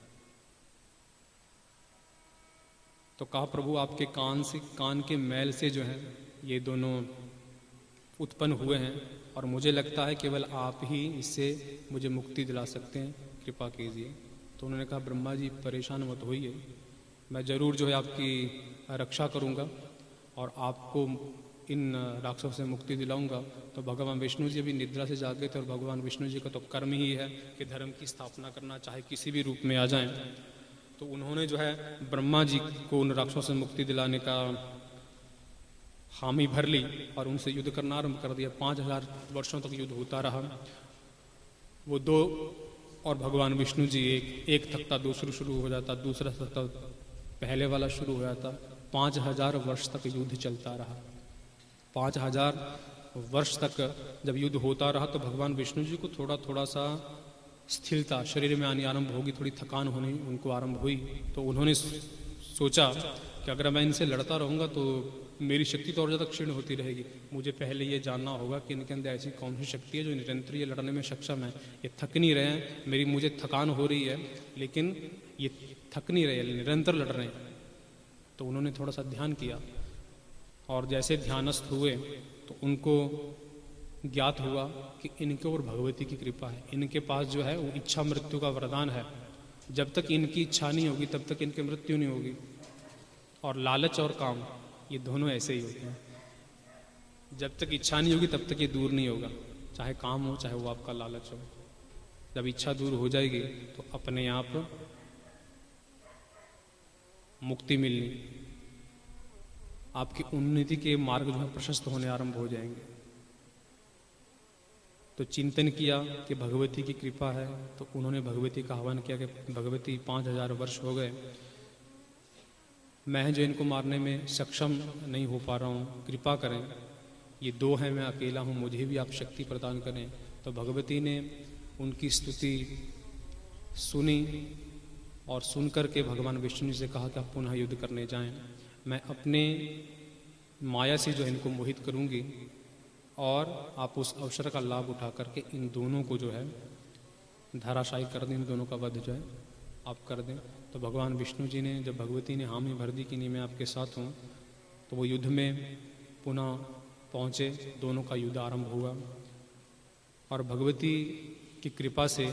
तो कहा प्रभु आपके कान के मैल से जो है ये दोनों उत्पन्न हुए हैं और मुझे लगता है केवल आप ही इससे मुझे मुक्ति दिला सकते हैं, कृपा कीजिए। तो उन्होंने कहा ब्रह्मा जी परेशान मत होइए, मैं ज़रूर जो है आपकी रक्षा करूंगा और आपको इन राक्षसों से मुक्ति दिलाऊंगा। तो भगवान विष्णु जी अभी निद्रा से जागे थे और भगवान विष्णु जी का तो कर्म ही है कि धर्म की स्थापना करना, चाहे किसी भी रूप में आ जाएं। तो उन्होंने जो है ब्रह्मा जी को उन राक्षसों से मुक्ति दिलाने का हामी भर ली और उनसे युद्ध करना आरंभ कर दिया। 5000 वर्षों तक युद्ध होता रहा। वो दो और भगवान विष्णु जी एक तख्ता दूसरा शुरू हो जाता, दूसरा तख्ता पहले वाला शुरू हो जाता। 5000 वर्ष तक युद्ध चलता रहा। 5000 वर्ष तक जब युद्ध होता रहा तो भगवान विष्णु जी को थोड़ा थोड़ा सा स्थिरता शरीर में आनी आरंभ होगी, थोड़ी थकान होनी उनको आरंभ हुई। तो उन्होंने सोचा कि अगर मैं इनसे लड़ता रहूँगा तो मेरी शक्ति तो और ज़्यादा क्षीण होती रहेगी। मुझे पहले ये जानना होगा कि इनके अंदर ऐसी कौन सी शक्ति है जो निरंतर ये लड़ने में सक्षम है। ये थक नहीं रहे हैं, मुझे थकान हो रही है लेकिन ये थक नहीं रहे, निरंतर लड़ रहे हैं। तो उन्होंने थोड़ा सा ध्यान किया और जैसे ध्यानस्थ हुए तो उनको ज्ञात हुआ कि इनके और भगवती की कृपा है। इनके पास जो है वो इच्छा मृत्यु का वरदान है। जब तक इनकी इच्छा नहीं होगी तब तक इनकी मृत्यु नहीं होगी। और लालच और काम ये दोनों ऐसे ही होते हैं। जब तक इच्छा नहीं होगी तब तक ये दूर नहीं होगा, चाहे काम हो चाहे वो आपका लालच हो। जब इच्छा दूर हो जाएगी तो अपने आप मुक्ति मिलनी, आपकी उन्नति के मार्ग जो है प्रशस्त होने आरंभ हो जाएंगे। तो चिंतन किया कि भगवती की कृपा है, तो उन्होंने भगवती का आह्वान किया कि भगवती 5000 वर्ष हो गए, मैं जो इनको मारने में सक्षम नहीं हो पा रहा हूँ, कृपा करें। ये दो हैं, मैं अकेला हूँ, मुझे भी आप शक्ति प्रदान करें। तो भगवती ने उनकी स्तुति सुनी और सुनकर के भगवान विष्णु से कहा कि आप पुनः युद्ध करने जाएं। मैं अपने माया से जो इनको मोहित करूंगी और आप उस अवसर का लाभ उठा करके इन दोनों को जो है धराशायी कर दें, इन दोनों का वध जो है आप कर दें। तो भगवान विष्णु जी ने, जब भगवती ने हामी भर दी कि नहीं मैं आपके साथ हूँ, तो वो युद्ध में पुनः पहुँचे। दोनों का युद्ध आरंभ हुआ और भगवती की कृपा से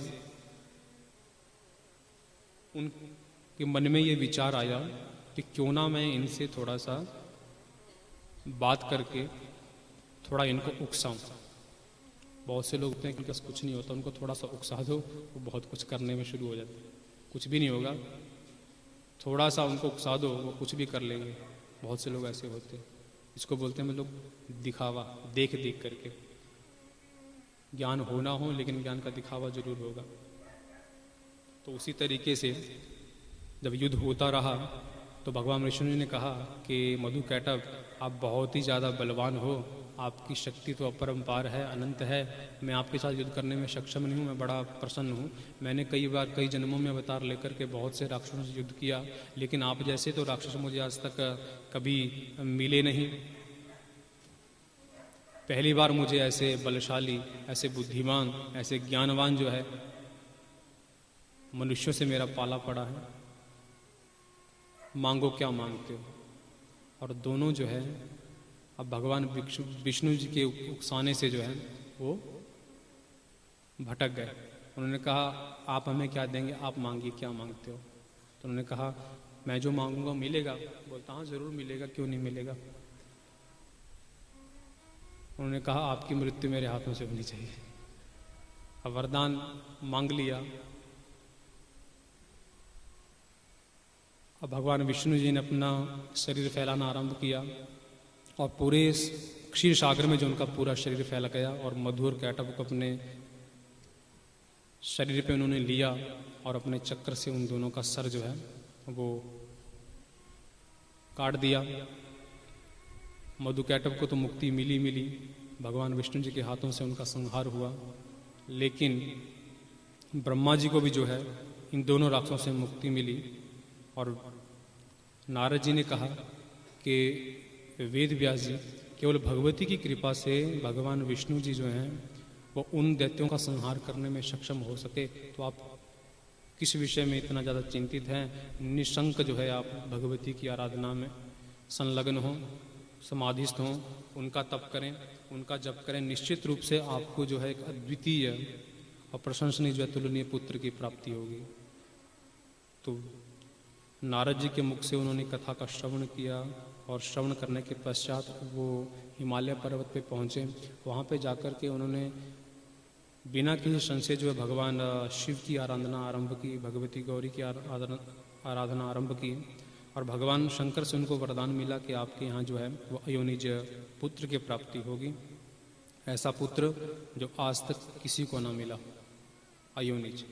उनके मन में ये विचार आया कि क्यों ना मैं इनसे थोड़ा सा बात करके थोड़ा इनको उकसाऊं। बहुत से लोग होते हैं कि उनके पास कुछ नहीं होता, उनको थोड़ा सा उकसा दो, वो बहुत कुछ करने में शुरू हो जाते हैं। कुछ भी नहीं होगा, थोड़ा सा उनको उकसा दो, वो कुछ भी कर लेंगे। बहुत से लोग ऐसे होते हैं, इसको बोलते हैं लोग दिखावा, देख देख करके। ज्ञान हो ना हो लेकिन ज्ञान का दिखावा जरूर होगा। तो उसी तरीके से जब युद्ध होता रहा तो भगवान विष्णु जी ने कहा कि मधु कैटभ, आप बहुत ही ज़्यादा बलवान हो, आपकी शक्ति तो अपरंपार है, अनंत है। मैं आपके साथ युद्ध करने में सक्षम नहीं हूँ, मैं बड़ा प्रसन्न हूँ। मैंने कई बार कई जन्मों में अवतार लेकर के बहुत से राक्षसों से युद्ध किया, लेकिन आप जैसे तो राक्षस मुझे आज तक कभी मिले नहीं। पहली बार मुझे ऐसे बलशाली, ऐसे बुद्धिमान, ऐसे ज्ञानवान जो है मनुष्यों से मेरा पाला पड़ा है। मांगो क्या मांगते हो। और दोनों जो है अब भगवान विष्णु जी के उकसाने से जो है वो भटक गए। उन्होंने कहा आप हमें क्या देंगे, आप मांगिए क्या मांगते हो। तो उन्होंने कहा मैं जो मांगूंगा मिलेगा। बोलता हाँ जरूर मिलेगा, क्यों नहीं मिलेगा। उन्होंने कहा आपकी मृत्यु मेरे हाथों से होनी चाहिए। अब वरदान मांग लिया। अब भगवान विष्णु जी ने अपना शरीर फैलाना आरंभ किया और पूरे क्षीर सागर में जो उनका पूरा शरीर फैल गया और मधु और कैटभ को अपने शरीर पे उन्होंने लिया और अपने चक्र से उन दोनों का सर जो है वो काट दिया। मधु कैटभ को तो मुक्ति मिली, भगवान विष्णु जी के हाथों से उनका संहार हुआ। लेकिन ब्रह्मा जी को भी जो है इन दोनों राक्षसों से मुक्ति मिली। और नारद जी ने कहा कि वेद व्यास जी केवल भगवती की कृपा से भगवान विष्णु जी जो हैं वो उन दैत्यों का संहार करने में सक्षम हो सके। तो आप किस विषय में इतना ज़्यादा चिंतित हैं? निशंक जो है आप भगवती की आराधना में संलग्न हों, समाधिस्थ हों, उनका तप करें, उनका जप करें। निश्चित रूप से आपको जो है एक अद्वितीय और प्रशंसनीय जो है तुलनीय पुत्र की प्राप्ति होगी। तो नारद जी के मुख से उन्होंने कथा का श्रवण किया और श्रवण करने के पश्चात वो हिमालय पर्वत पे पहुँचे। वहाँ पे जाकर के उन्होंने बिना किसी संशय जो है भगवान शिव की आराधना आरंभ की, भगवती गौरी की आराधना आरंभ की। और भगवान शंकर से उनको वरदान मिला कि आपके यहाँ जो है वो अयोनिज पुत्र की प्राप्ति होगी, ऐसा पुत्र जो आज तक किसी को ना मिला, अयोनिज।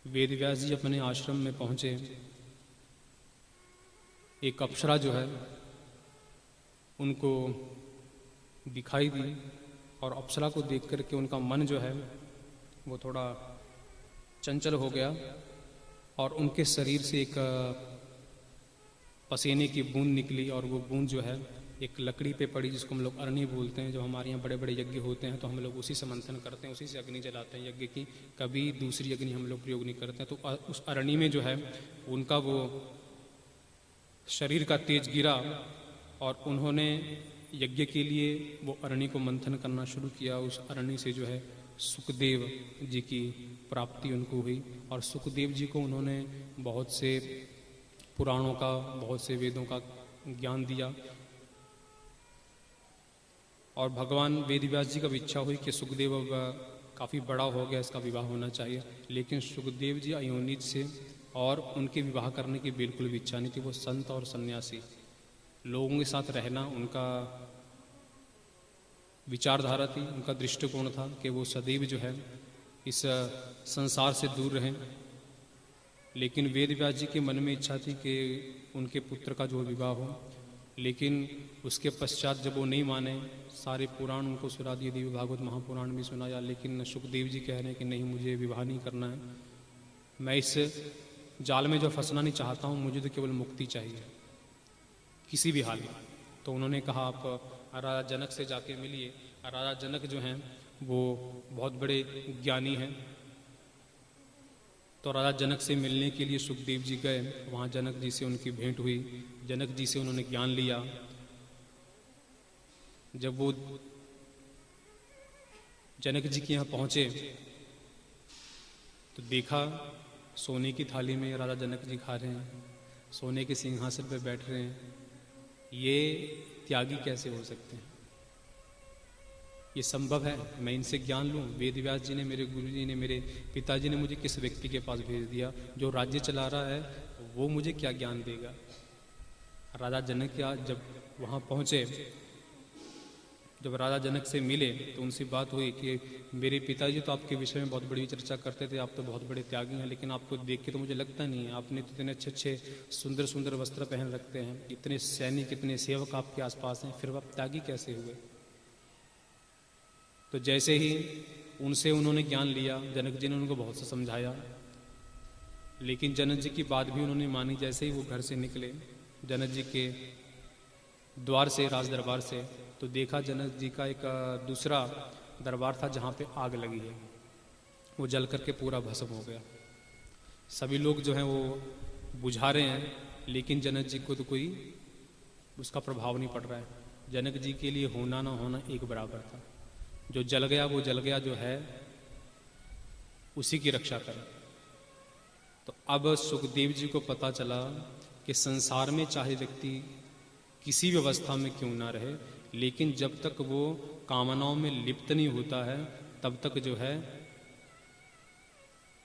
वेदव्यास जी अपने आश्रम में पहुँचे। एक अप्सरा जो है उनको दिखाई दी और अप्सरा को देख करके उनका मन जो है वो थोड़ा चंचल हो गया और उनके शरीर से एक पसीने की बूंद निकली और वो बूंद जो है एक लकड़ी पे पड़ी, जिसको हम लोग अरणी बोलते हैं। जब हमारे यहाँ बड़े बड़े यज्ञ होते हैं तो हम लोग उसी से मंथन करते हैं, उसी से अग्नि जलाते हैं यज्ञ की, कभी दूसरी अग्नि हम लोग प्रयोग नहीं करते हैं। तो उस अरणी में जो है उनका वो शरीर का तेज गिरा और उन्होंने यज्ञ के लिए वो अरणी को मंथन करना शुरू किया। उस अरणी से जो है सुखदेव जी की प्राप्ति उनको हुई और सुखदेव जी को उन्होंने बहुत से पुराणों का, बहुत से वेदों का ज्ञान दिया। और भगवान वेदव्यास जी का भी इच्छा हुई कि सुखदेव अब काफ़ी बड़ा हो गया, इसका विवाह होना चाहिए। लेकिन सुखदेव जी अयोनिज से और उनके विवाह करने की बिल्कुल भी इच्छा नहीं थी। वो संत और सन्यासी, लोगों के साथ रहना उनका विचारधारा थी, उनका दृष्टिकोण था कि वो सदैव जो है इस संसार से दूर रहें। लेकिन वेदव्यास जी के मन में इच्छा थी कि उनके पुत्र का जो विवाह हो, लेकिन उसके पश्चात जब वो नहीं माने, सारे पुराण उनको सुना दिए, देवी भागवत महापुराण भी सुनाया, लेकिन सुखदेव जी कह रहे हैं कि नहीं, मुझे विवाह नहीं करना है, मैं इस जाल में जो फंसना नहीं चाहता हूँ, मुझे तो केवल मुक्ति चाहिए किसी भी हाल में। तो उन्होंने कहा आप राजा जनक से जाके मिलिए। राजा जनक जो हैं वो बहुत बड़े ज्ञानी हैं। तो राजा जनक से मिलने के लिए सुखदेव जी गए। वहाँ जनक जी से उनकी भेंट हुई, जनक जी से उन्होंने ज्ञान लिया। जब वो जनक जी के यहाँ पहुँचे तो देखा सोने की थाली में राजा जनक जी खा रहे हैं, सोने के सिंहासन पर बैठ रहे हैं। ये त्यागी कैसे हो सकते हैं? ये संभव है मैं इनसे ज्ञान लूं? वेदव्यास जी ने, मेरे गुरु जी ने, मेरे पिताजी ने मुझे किस व्यक्ति के पास भेज दिया जो राज्य चला रहा है, वो मुझे क्या ज्ञान देगा? राजा जनक जब वहाँ पहुँचे, जब राजा जनक से मिले तो उनसे बात हुई कि मेरे पिताजी तो आपके विषय में बहुत बड़ी चर्चा करते थे, आप तो बहुत बड़े त्यागी हैं, लेकिन आपको देख के तो मुझे लगता नहीं है, आपने तो इतने अच्छे अच्छे सुंदर सुंदर वस्त्र पहन रखते हैं, इतने सैनिक, इतने सेवक आपके आसपास हैं, फिर आप त्यागी कैसे हुए? तो जैसे ही उनसे उन्होंने ज्ञान लिया, जनक जी ने उनको बहुत सा समझाया, लेकिन जनक जी की बात भी उन्होंने मानी। जैसे ही वो घर से निकले जनक जी के द्वार से, राज दरबार से, तो देखा जनक जी का एक दूसरा दरबार था जहाँ पे आग लगी है, वो जल करके पूरा भस्म हो गया। सभी लोग जो हैं वो बुझा रहे हैं, लेकिन जनक जी को तो कोई उसका प्रभाव नहीं पड़ रहा है। जनक जी के लिए होना ना होना एक बराबर था। जो जल गया वो जल गया, जो है उसी की रक्षा कर। तो अब सुखदेव जी को पता चला कि संसार में चाहे व्यक्ति किसी भी अवस्था में क्यों ना रहे, लेकिन जब तक वो कामनाओं में लिप्त नहीं होता है तब तक जो है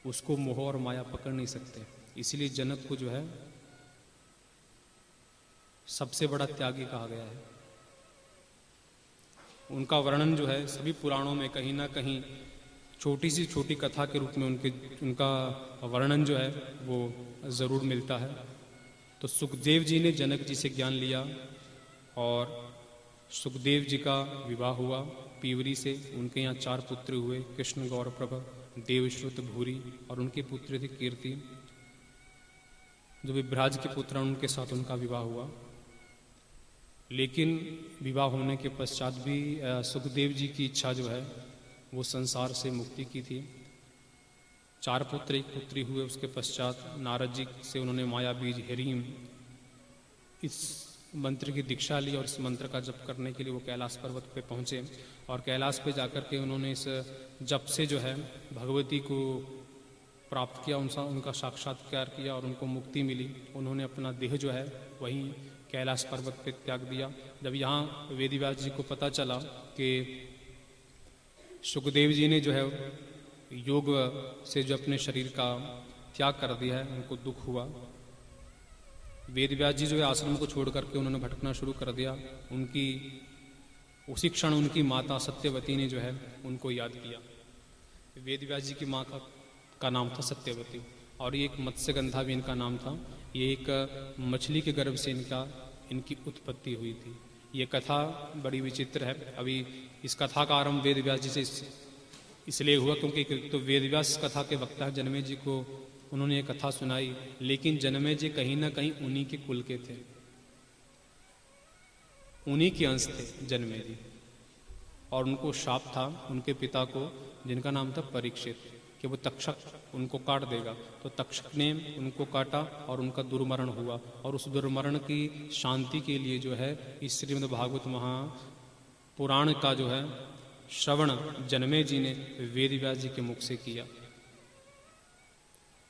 उसको मोह और माया पकड़ नहीं सकते। इसलिए जनक को जो है सबसे बड़ा त्यागी कहा गया है। उनका वर्णन जो है सभी पुराणों में कहीं ना कहीं छोटी सी छोटी कथा के रूप में उनका वर्णन जो है वो ज़रूर मिलता है। तो सुखदेव जी ने जनक जी से ज्ञान लिया और सुखदेव जी का विवाह हुआ पीवरी से। उनके यहाँ 4 पुत्र हुए, कृष्ण, गौरप्रभ, देवश्रुत, भूरी, और उनके पुत्र थे कीर्ति। जो विभ्राज के पुत्र हैं उनके साथ उनका विवाह हुआ। लेकिन विवाह होने के पश्चात भी सुखदेव जी की इच्छा जो है वो संसार से मुक्ति की थी। 4 पुत्र 1 पुत्री हुए। उसके पश्चात नारद जी से उन्होंने माया बीज ह्रीम इस मंत्र की दीक्षा ली और इस मंत्र का जप करने के लिए वो कैलाश पर्वत पे पहुँचे और कैलाश पे जाकर के उन्होंने इस जप से जो है भगवती को प्राप्त किया, उनका साक्षात्कार किया और उनको मुक्ति मिली। उन्होंने अपना देह जो है वहीं कैलाश पर्वत पे त्याग दिया। जब यहाँ वेदव्यास जी को पता चला कि सुखदेव जी ने जो है योग से जो अपने शरीर का त्याग कर दिया है, उनको दुख हुआ। वेदव्यास जी जो है आश्रम को छोड़ करके उन्होंने भटकना शुरू कर दिया। उसी क्षण उनकी माता सत्यवती ने जो है उनको याद किया। वेदव्यास जी की माँ का नाम था सत्यवती और ये एक मत्स्यगंधा भी इनका नाम था। ये एक मछली के गर्भ से इनकी उत्पत्ति हुई थी। ये कथा बड़ी विचित्र है। अभी इस कथा का आरंभ वेदव्यास जी से इसलिए हुआ क्योंकि तो वेदव्यास कथा के वक्ता जन्मे जी को उन्होंने ये कथा सुनाई, लेकिन जन्मे जी कहीं ना कहीं उन्हीं के कुल के थे, उन्हीं के अंश थे जन्मे जी। और उनको शाप था उनके पिता को, जिनका नाम था परीक्षित, कि वो तक्षक उनको काट देगा। तो तक्षक ने उनको काटा और उनका दुर्मरण हुआ। और उस दुर्मरण की शांति के लिए जो है इस श्रीमद् भागवत महापुराण का जो है श्रवण जन्मे जी ने वेदव्यास जी के मुख से किया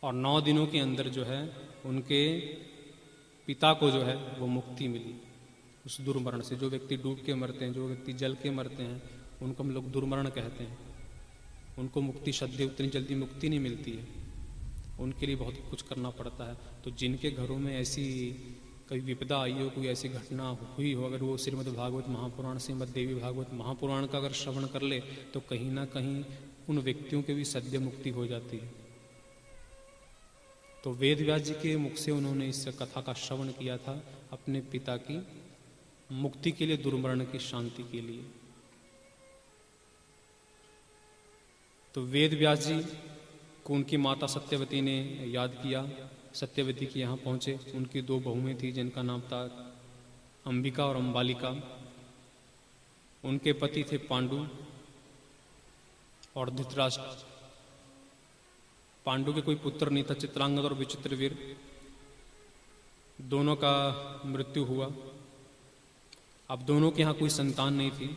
और 9 दिनों के अंदर जो है उनके पिता को जो है वो मुक्ति मिली उस दुर्मरण से। जो व्यक्ति डूब के मरते हैं, जो व्यक्ति जल के मरते हैं, उनको हम लोग दुर्मरण कहते हैं। उनको मुक्ति सद्य उतनी जल्दी मुक्ति नहीं मिलती है, उनके लिए बहुत कुछ करना पड़ता है। तो जिनके घरों में ऐसी कोई विपदा आई हो, कोई ऐसी घटना हुई हो, अगर वो श्रीमद् भागवत महापुराण श्रीमद् देवी भागवत महापुराण का अगर श्रवण कर ले तो कहीं ना कहीं उन व्यक्तियों की भी सद्य मुक्ति हो जाती है। तो वेदव्यास जी के मुख से उन्होंने इस कथा का श्रवण किया था अपने पिता की मुक्ति के लिए, दुर्मरण की शांति के लिए। तो वेदव्यास जी को उनकी माता सत्यवती ने याद किया। सत्यवती के यहाँ पहुँचे। उनकी 2 बहुएं थी जिनका नाम था अंबिका और अंबालिका। उनके पति थे पांडु और धृतराष्ट्र। पांडु के कोई पुत्र नहीं था। चित्रांगद और विचित्रवीर दोनों का मृत्यु हुआ। अब दोनों के यहाँ कोई संतान नहीं थी,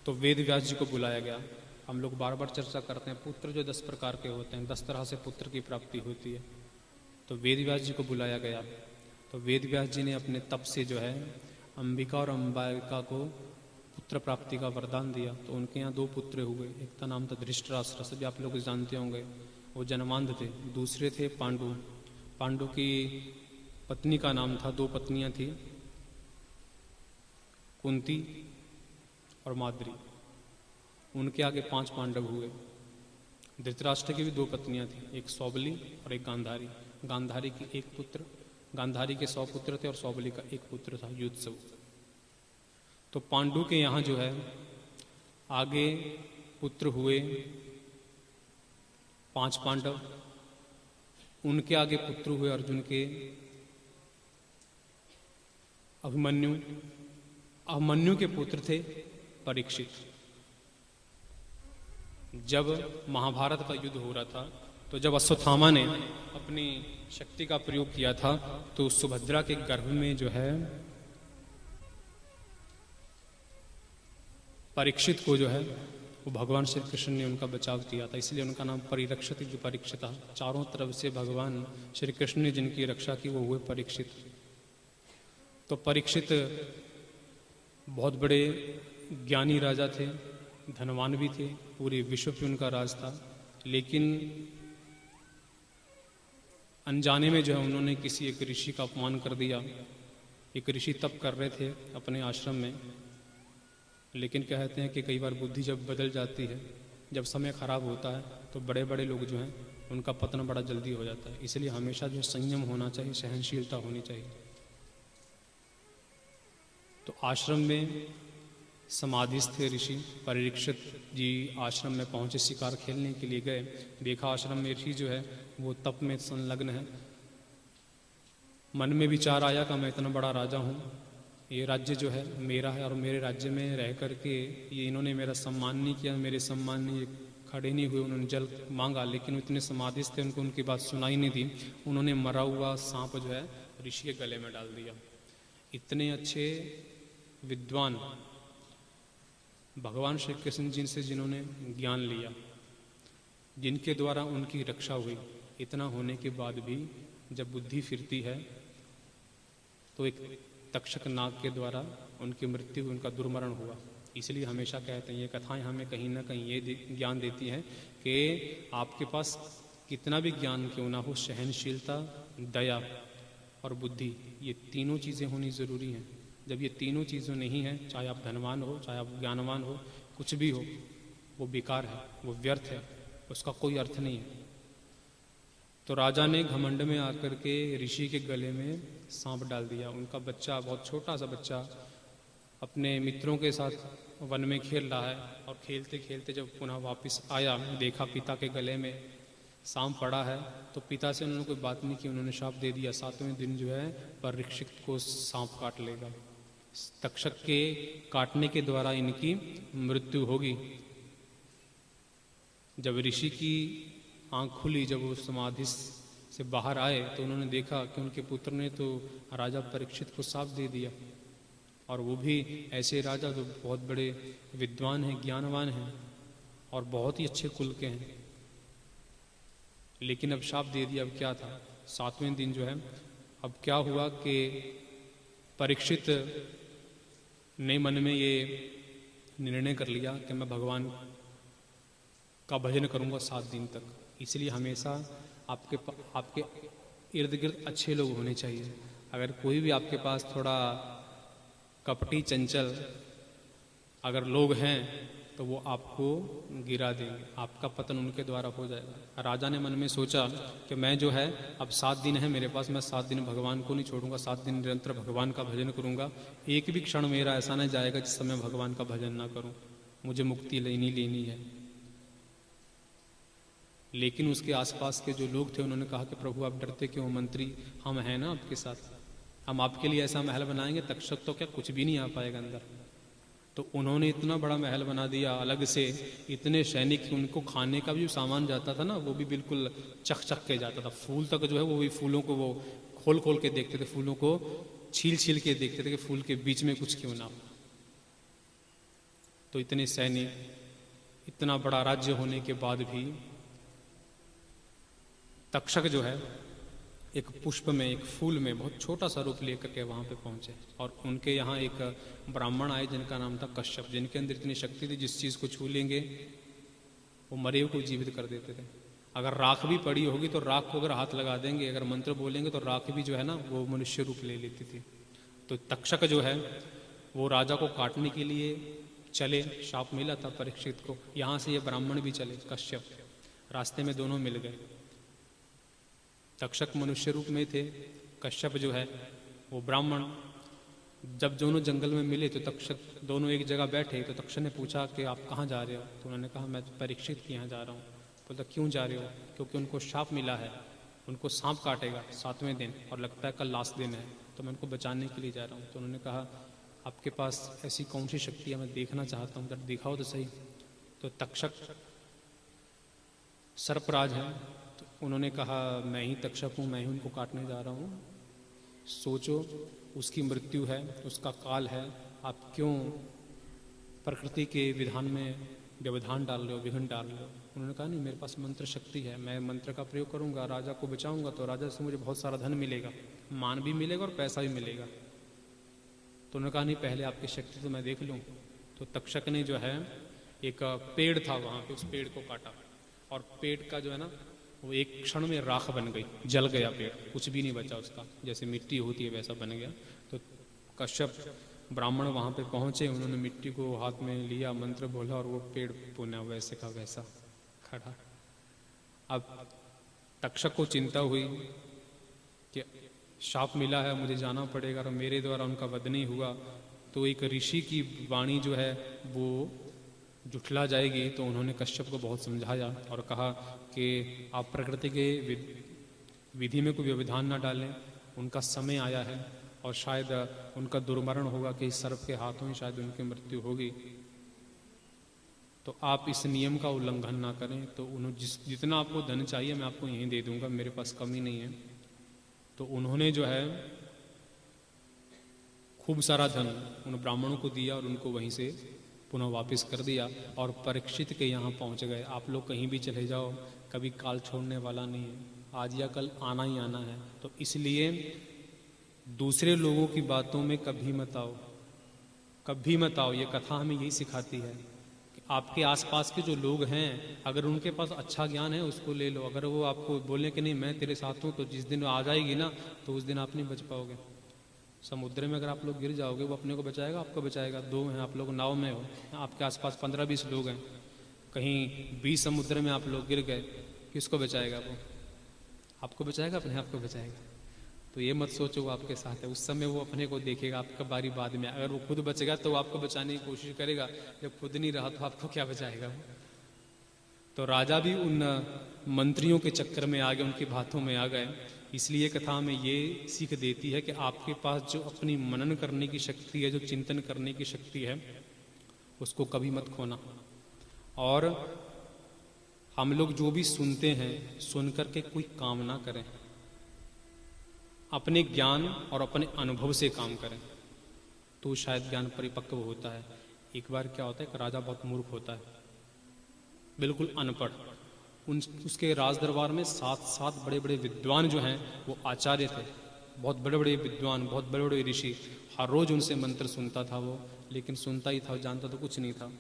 तो वेदव्यास जी को बुलाया गया। हम लोग बार बार चर्चा करते हैं पुत्र जो 10 प्रकार के होते हैं, 10 तरह से पुत्र की प्राप्ति होती है। तो वेदव्यास जी को बुलाया गया। तो वेदव्यास जी ने अपने तप से जो है अंबिका और अंबालिका को पुत्र प्राप्ति का वरदान दिया। तो उनके यहाँ 2 पुत्र हुए। एक का नाम था धृतराष्ट्र, सभी आप लोग जानते होंगे, वो जन्मांध थे। दूसरे थे पांडु। पांडु की पत्नी का नाम था, 2 पत्नियां थी, कुंती और माद्री। उनके आगे 5 पांडव हुए। धृतराष्ट्र की भी 2 पत्नियां थी, एक सौबली और एक गांधारी। गांधारी की 1 पुत्र, गांधारी के 100 पुत्र थे और सौबली का 1 पुत्र था, युत्सव। तो पांडु के यहाँ जो है आगे पुत्र हुए 5 पांडव। उनके आगे पुत्र हुए अर्जुन के अभिमन्यु। अभिमन्यु के पुत्र थे परीक्षित। जब महाभारत का युद्ध हो रहा था, तो जब अश्वत्थामा ने अपनी शक्ति का प्रयोग किया था, तो सुभद्रा के गर्भ में जो है परीक्षित को जो है वो भगवान श्री कृष्ण ने उनका बचाव किया था। इसलिए उनका नाम परिरक्षित जो परीक्षित। चारों तरफ से भगवान श्री कृष्ण ने जिनकी रक्षा की वो हुए परीक्षित। तो परीक्षित बहुत बड़े ज्ञानी राजा थे, धनवान भी थे, पूरे विश्व पे उनका राज था। लेकिन अनजाने में जो है उन्होंने किसी एक ऋषि का अपमान कर दिया। एक ऋषि तप कर रहे थे अपने आश्रम में, लेकिन कहते हैं कि कई बार बुद्धि जब बदल जाती है, जब समय खराब होता है, तो बड़े बड़े लोग जो हैं उनका पतन बड़ा जल्दी हो जाता है। इसलिए हमेशा जो संयम होना चाहिए, सहनशीलता होनी चाहिए। तो आश्रम में समाधिस्थ ऋषि परीक्षित जी आश्रम में पहुंचे, शिकार खेलने के लिए गए। देखा आश्रम में ऋषि जो है वो तप में संलग्न है। मन में विचार आया कि मैं इतना बड़ा राजा हूँ ये राज्य जो है मेरा है और मेरे राज्य में रह कर के ये इन्होंने मेरा सम्मान नहीं किया, मेरे सम्मान नहीं खड़े नहीं हुए, उन्होंने जल मांगा लेकिन वो इतने समाधिस्थ थे, उनको उनकी बात सुनाई नहीं दी। उन्होंने मरा हुआ सांप जो है ऋषि के गले में डाल दिया। इतने अच्छे विद्वान भगवान श्री कृष्ण जी से जिन्होंने ज्ञान लिया, जिनके द्वारा उनकी रक्षा हुई, इतना होने के बाद भी जब बुद्धि फिरती है तो एक तक्षक नाग के द्वारा उनकी मृत्यु, उनका दुर्मरण हुआ। इसलिए हमेशा कहते हैं ये कथाएं हमें कहीं ना कहीं ये ज्ञान देती हैं कि आपके पास कितना भी ज्ञान क्यों ना हो, सहनशीलता, दया और बुद्धि, ये तीनों चीज़ें होनी ज़रूरी हैं। जब ये तीनों चीज़ें नहीं हैं, चाहे आप धनवान हो, चाहे आप ज्ञानवान हो, कुछ भी हो, वो बेकार है, वो व्यर्थ है, उसका कोई अर्थ नहीं है। तो राजा ने घमंड में आकर के ऋषि के गले में सांप डाल दिया। उनका बच्चा, बहुत छोटा सा बच्चा, अपने मित्रों के साथ वन में खेल रहा है और खेलते खेलते जब पुनः वापस आया, देखा पिता के गले में सांप पड़ा है, तो पिता से उन्होंने कोई बात नहीं की, उन्होंने शाप दे दिया 7वें दिन जो है परीक्षित को सांप काट लेगा। तक्षक के काटने के द्वारा इनकी मृत्यु होगी। जब ऋषि की आंख खुली, जब वो समाधि से बाहर आए तो उन्होंने देखा कि उनके पुत्र ने तो राजा परीक्षित को शाप दे दिया, और वो भी ऐसे राजा जो बहुत बड़े विद्वान हैं, ज्ञानवान हैं और बहुत ही अच्छे कुल के हैं, लेकिन अब शाप दे दिया। अब क्या था, 7वें दिन जो है, अब क्या हुआ कि परीक्षित ने मन में ये निर्णय कर लिया कि मैं भगवान का भजन करूंगा 7 दिन तक। इसलिए हमेशा आपके इर्द गिर्द अच्छे लोग होने चाहिए। अगर कोई भी आपके पास थोड़ा कपटी, चंचल अगर लोग हैं तो वो आपको गिरा देंगे, आपका पतन उनके द्वारा हो जाएगा। राजा ने मन में सोचा कि मैं जो है अब 7 दिन है मेरे पास, मैं 7 दिन भगवान को नहीं छोड़ूंगा, 7 दिन निरंतर भगवान का भजन करूंगा। एक भी क्षण मेरा ऐसा नहीं जाएगा जिस समय भगवान का भजन ना करूं, मुझे मुक्ति लेनी है। लेकिन उसके आसपास के जो लोग थे उन्होंने कहा कि प्रभु आप डरते क्यों, मंत्री हम हैं ना आपके साथ, हम आपके लिए ऐसा महल बनाएंगे, तक्षक तो क्या कुछ भी नहीं आ पाएगा अंदर। तो उन्होंने इतना बड़ा महल बना दिया अलग से, इतने सैनिक, उनको खाने का भी जो सामान जाता था ना वो भी बिल्कुल चख चख के जाता था। फूल तक जो है वो भी फूलों को वो खोल खोल के देखते थे, फूलों को छील छील के देखते थे कि फूल के बीच में कुछ क्यों ना हो। तो इतने सैनिक, इतना बड़ा राज्य होने के बाद भी तक्षक जो है एक पुष्प में, एक फूल में बहुत छोटा सा रूप लेकर के वहां पे पहुंचे, और उनके यहाँ एक ब्राह्मण आए जिनका नाम था कश्यप, जिनके अंदर इतनी शक्ति थी जिस चीज को छू लेंगे वो मरे को जीवित कर देते थे। अगर राख भी पड़ी होगी तो राख को अगर हाथ लगा देंगे, अगर मंत्र बोलेंगे तो राख भी जो है ना वो मनुष्य रूप ले लेती थी। तो तक्षक जो है वो राजा को काटने के लिए चले, शाप मिला था परीक्षित को, यहाँ से ये ब्राह्मण भी चले कश्यप, रास्ते में दोनों मिल गए। तक्षक मनुष्य रूप में थे, कश्यप जो है वो ब्राह्मण। जब दोनों जंगल में मिले तो तक्षक, दोनों एक जगह बैठे तो तक्षक ने पूछा कि आप कहाँ जा रहे हो, तो उन्होंने कहा मैं परीक्षित के यहाँ जा रहा हूँ। बोलता क्यों जा रहे हो, क्योंकि उनको शाप मिला है, उनको सांप काटेगा 7वें दिन और लगता है कल लास्ट दिन है, तो मैं उनको बचाने के लिए जा रहा हूँ। तो उन्होंने कहा आपके पास ऐसी कौन सी शक्ति है, मैं देखना चाहता हूँ, जब दिखाओ तो सही। तो तक्षक सर्पराज है, तो उन्होंने कहा मैं ही तक्षक हूँ, मैं ही उनको काटने जा रहा हूँ। सोचो उसकी मृत्यु है, उसका काल है, आप क्यों प्रकृति के विधान में व्यवधान डाल रहे हो, विघ्न डाल रहे हो। उन्होंने कहा नहीं, मेरे पास मंत्र शक्ति है, मैं मंत्र का प्रयोग करूंगा, राजा को बचाऊंगा तो राजा से मुझे बहुत सारा धन मिलेगा, मान भी मिलेगा और पैसा भी मिलेगा। तो उन्होंने कहा नहीं, पहले आपकी शक्ति तो मैं देख लूँ। तो तक्षक ने जो है एक पेड़ था वहाँ पे, उस पेड़ को काटा और पेड़ का जो है ना वो एक क्षण में राख बन गई, जल गया पेड़, कुछ भी नहीं बचा उसका, जैसे मिट्टी होती है वैसा बन गया। तो कश्यप ब्राह्मण वहाँ पे पहुँचे, उन्होंने मिट्टी को हाथ में लिया, मंत्र बोला और वो पेड़ पुनः वैसे का वैसा खड़ा। अब तक्षक को चिंता हुई कि शाप मिला है, मुझे जाना पड़ेगा और मेरे द्वारा उनका वध नहीं हुआ तो एक ऋषि की वाणी जो है वो जुठला जाएगी। तो उन्होंने कश्यप को बहुत समझाया और कहा कि आप प्रकृति के विधि में कोई व्यवधान ना डालें, उनका समय आया है, और शायद उनका दुर्मरण होगा कि इस सर्प के हाथों ही शायद उनकी मृत्यु होगी, तो आप इस नियम का उल्लंघन ना करें। तो उन्होंने जितना आपको धन चाहिए मैं आपको यहीं दे दूंगा, मेरे पास कमी नहीं है। तो उन्होंने जो है खूब सारा धन उन ब्राह्मणों को दिया और उनको वहीं से पुनः वापस कर दिया और परीक्षित के यहाँ पहुँच गए। आप लोग कहीं भी चले जाओ, कभी काल छोड़ने वाला नहीं है, आज या कल आना ही आना है। तो इसलिए दूसरे लोगों की बातों में कभी मत आओ, कभी मत आओ। ये कथा हमें यही सिखाती है कि आपके आसपास के जो लोग हैं, अगर उनके पास अच्छा ज्ञान है उसको ले लो। अगर वो आपको बोले कि नहीं मैं तेरे साथ हूँ, तो जिस दिन आ जाएगी ना तो उस दिन आप नहीं बच पाओगे। समुद्र में अगर आप लोग गिर जाओगे, वो अपने को बचाएगा, आपको बचाएगा। दो हैं, आप लोग नाव में हो, आपके आसपास 15-20 लोग हैं, कहीं 20 समुद्र में आप लोग गिर गए, किसको बचाएगा वो? आपको बचाएगा, अपने आप को बचाएगा। तो ये मत सोचो वो आपके साथ है, उस समय वो अपने को देखेगा, आपका बारी बाद में। अगर वो खुद बचेगा तो वो आपको बचाने की कोशिश करेगा, जब खुद नहीं रहा तो आपको क्या बचाएगा वो? तो राजा भी उन मंत्रियों के चक्कर में आ गए, उनकी बातों में आ गए। इसलिए कथा में ये सीख देती है कि आपके पास जो अपनी मनन करने की शक्ति है, जो चिंतन करने की शक्ति है, उसको कभी मत खोना। और हम लोग जो भी सुनते हैं, सुन करके कोई काम ना करें, अपने ज्ञान और अपने अनुभव से काम करें, तो शायद ज्ञान परिपक्व होता है। एक बार क्या होता है, एक राजा बहुत मूर्ख होता है, बिल्कुल अनपढ़। उसके राज दरबार में 7 बड़े बड़े विद्वान जो हैं वो आचार्य थे, बहुत बड़े बड़े विद्वान, बहुत बड़े बड़े ऋषि। हर रोज उनसे मंत्र सुनता था वो, लेकिन सुनता ही था, जानता तो कुछ नहीं था।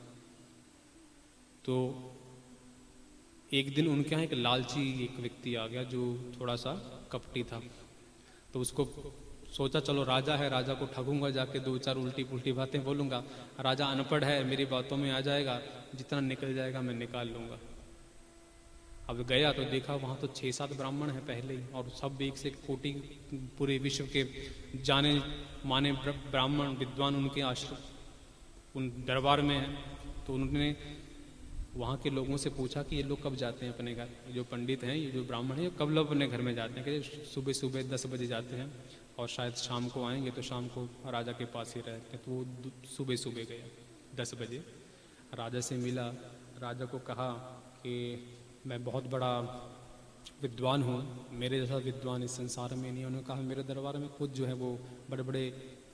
तो एक दिन उनके यहाँ एक लालची एक व्यक्ति आ गया जो थोड़ा सा कपटी था। तो उसको सोचा चलो राजा है, राजा को ठगूंगा, जाके 2-4 उल्टी पुल्टी बातें बोलूंगा। राजा अनपढ़ है, मेरी बातों में आ जाएगा, जितना निकल जाएगा मैं निकाल लूंगा। अब गया तो देखा वहां तो 6-7 ब्राह्मण हैं पहले ही, और सब एक से एक कोटि, पूरे विश्व के जाने माने ब्राह्मण विद्वान उनके आश्रम उन दरबार में हैं। तो उन्होंने वहाँ के लोगों से पूछा कि ये लोग कब जाते हैं अपने घर, जो पंडित हैं, ये जो ब्राह्मण हैं, कब लोग अपने घर में जाते हैं? कहते सुबह सुबह 10 बजे जाते हैं और शायद शाम को आएंगे, तो शाम को राजा के पास ही रहते हैं। तो वो सुबह सुबह गया 10 बजे, राजा से मिला, राजा को कहा कि मैं बहुत बड़ा विद्वान हूँ, मेरे जैसा विद्वान इस संसार में नहीं है। उन्होंने कहा मेरे दरबार में खुद जो है वो बड़े बड़े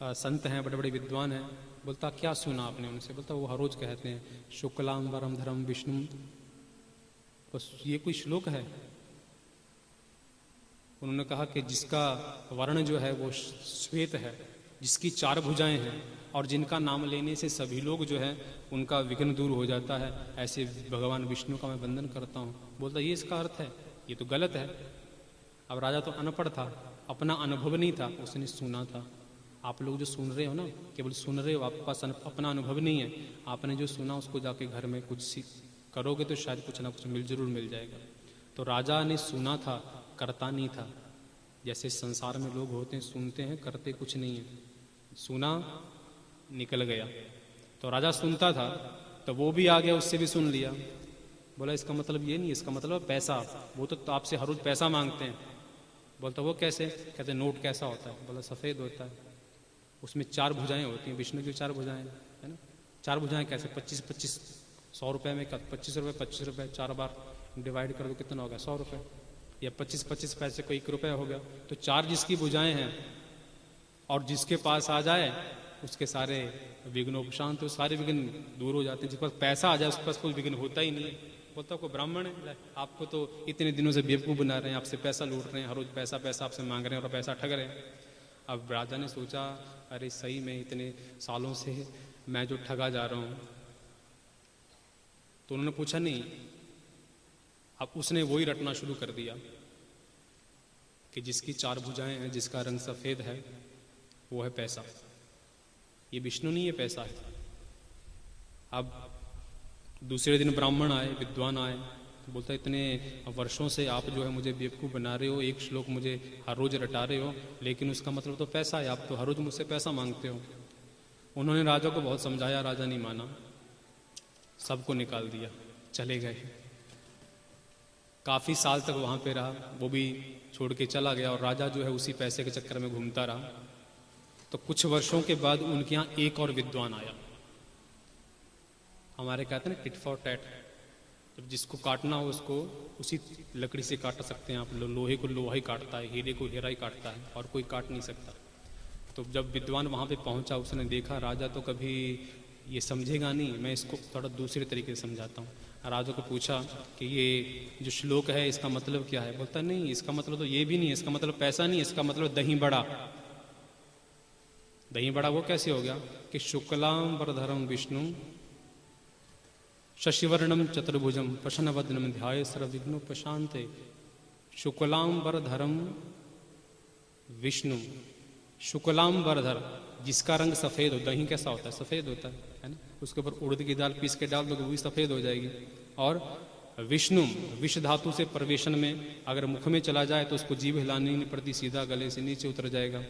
संत हैं, बड़े बड़े विद्वान हैं। बोलता क्या सुना आपने उनसे? बोलता वो हर रोज कहते हैं शुक्लाम वरम धरम विष्णु। बस ये कोई श्लोक है? उन्होंने कहा कि जिसका वर्ण जो है वो श्वेत है, जिसकी 4 भुजाएं हैं और जिनका नाम लेने से सभी लोग जो है उनका विघ्न दूर हो जाता है, ऐसे भगवान विष्णु का मैं वंदन करता हूँ। बोलता ये इसका अर्थ है? ये तो गलत है। अब राजा तो अनपढ़ था, अपना अनुभव नहीं था, उसने सुना था। आप लोग जो सुन रहे हो ना, केवल सुन रहे हो, आपके पास अपना अनुभव नहीं है। आपने जो सुना उसको जाके घर में कुछ करोगे तो शायद कुछ ना कुछ जरूर मिल जाएगा। तो राजा ने सुना था, करता नहीं था। जैसे संसार में लोग होते हैं, सुनते हैं, करते कुछ नहीं है। सुना, निकल गया। तो राजा सुनता था, तो वो भी आ गया, उससे भी सुन लिया। बोला इसका मतलब ये नहीं, इसका मतलब पैसा। वो तो आपसे हर रोज पैसा मांगते हैं। बोलता वो कैसे? कहते नोट कैसा होता है? बोला सफ़ेद होता है, उसमें 4 भुजाएं होती हैं, विष्णु की 4 भुजाएं है ना। 4 भुजाएं कैसे? 25-25, 100 रुपये में 25 रुपये, 25 रुपये 4 बार डिवाइड कर दो, कितना हो गया? 100 रुपये। या 25-25 पैसे को 1 रुपया हो गया। तो 4 जिसकी भुजाएं हैं और जिसके पास आ जाए उसके सारे विघ्नोपशांत, तो सारे विघ्न दूर हो जाते हैं। जिसके पास पैसा आ जाए उसके पास कोई विघ्न होता ही नहीं है। बोलता कोई ब्राह्मण है, आपको तो इतने दिनों से बेवकूफ़ बना रहे हैं, आपसे पैसा लूट रहे हैं, हर रोज पैसा पैसा आपसे मांग रहे हैं और पैसा ठग रहे हैं। अब राजा ने सोचा अरे सही में इतने सालों से मैं जो ठगा जा रहा हूँ। तो उन्होंने पूछा नहीं। अब उसने वही रटना शुरू कर दिया कि जिसकी 4 भुजाएं हैं, जिसका रंग सफ़ेद है, वो है पैसा। ये विष्णु नहीं है, पैसा है। अब दूसरे दिन ब्राह्मण आए, विद्वान आए, तो बोलता इतने वर्षों से आप जो है मुझे बेवकूफ़ बना रहे हो, एक श्लोक मुझे हर रोज रटा रहे हो, लेकिन उसका मतलब तो पैसा है, आप तो हर रोज मुझसे पैसा मांगते हो। उन्होंने राजा को बहुत समझाया, राजा नहीं माना, सबको निकाल दिया, चले गए। काफ़ी साल तक वहाँ पे रहा, वो भी छोड़ के चला गया और राजा जो है उसी पैसे के चक्कर में घूमता रहा। तो कुछ वर्षों के बाद उनके यहाँ एक और विद्वान आया। हमारे कहते हैं ना टिट फॉर टैट, जब जिसको काटना हो उसको उसी लकड़ी से काट सकते हैं आप। लोहे को लोहा ही काटता है, हीरे को हीरा ही काटता है, और कोई काट नहीं सकता। तो जब विद्वान वहाँ पे पहुँचा, उसने देखा राजा तो कभी ये समझेगा नहीं, मैं इसको थोड़ा दूसरे तरीके से समझाता हूँ। राजा को पूछा कि ये जो श्लोक है इसका मतलब क्या है। बोलता नहीं, इसका मतलब तो ये भी नहीं है, इसका मतलब पैसा नहीं है, इसका मतलब दही बड़ा। दही बड़ा वो कैसे हो गया कि शुक्लाम वरधरम विष्णु शशिवर्णम चतुर्भुजम प्रसन्नवदनम ध्याये सर्वविघ्नोपशान्ते। शुक्लाम वरधरम विष्णु, शुक्लाम वरधर, जिसका रंग सफ़ेद हो। दही कैसा होता है? सफ़ेद होता है ना। उसके ऊपर उड़द की दाल पीस के डाल दो वो भी सफ़ेद हो जाएगी। और विष्णु, विष धातु से प्रवेशन में अगर मुख में चला जाए तो उसको जीभ हिलानी नहीं पड़ती, सीधा गले से नीचे उतर जाएगा।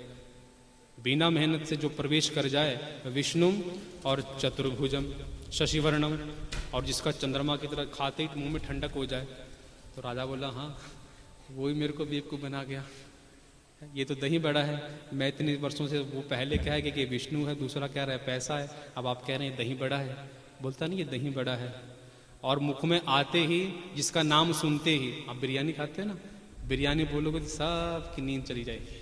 बिना मेहनत से जो प्रवेश कर जाए विष्णु। और चतुर्भुजम शशिवर्णम, और जिसका चंद्रमा की तरह खाते ही मुंह में ठंडक हो जाए। तो राजा बोला हाँ, वही मेरे को बेवकूफ़ बना गया, ये तो दही बड़ा है। मैं इतने वर्षों से वो पहले क्या है कि विष्णु है, दूसरा कह रहा है पैसा है, अब आप कह रहे हैं दही बड़ा है। बोलता नहीं ये दही बड़ा है। और मुख में आते ही, जिसका नाम सुनते ही, आप बिरयानी खाते हैं ना, बिरयानी बोलोगे तो सब की नींद चली जाएगी,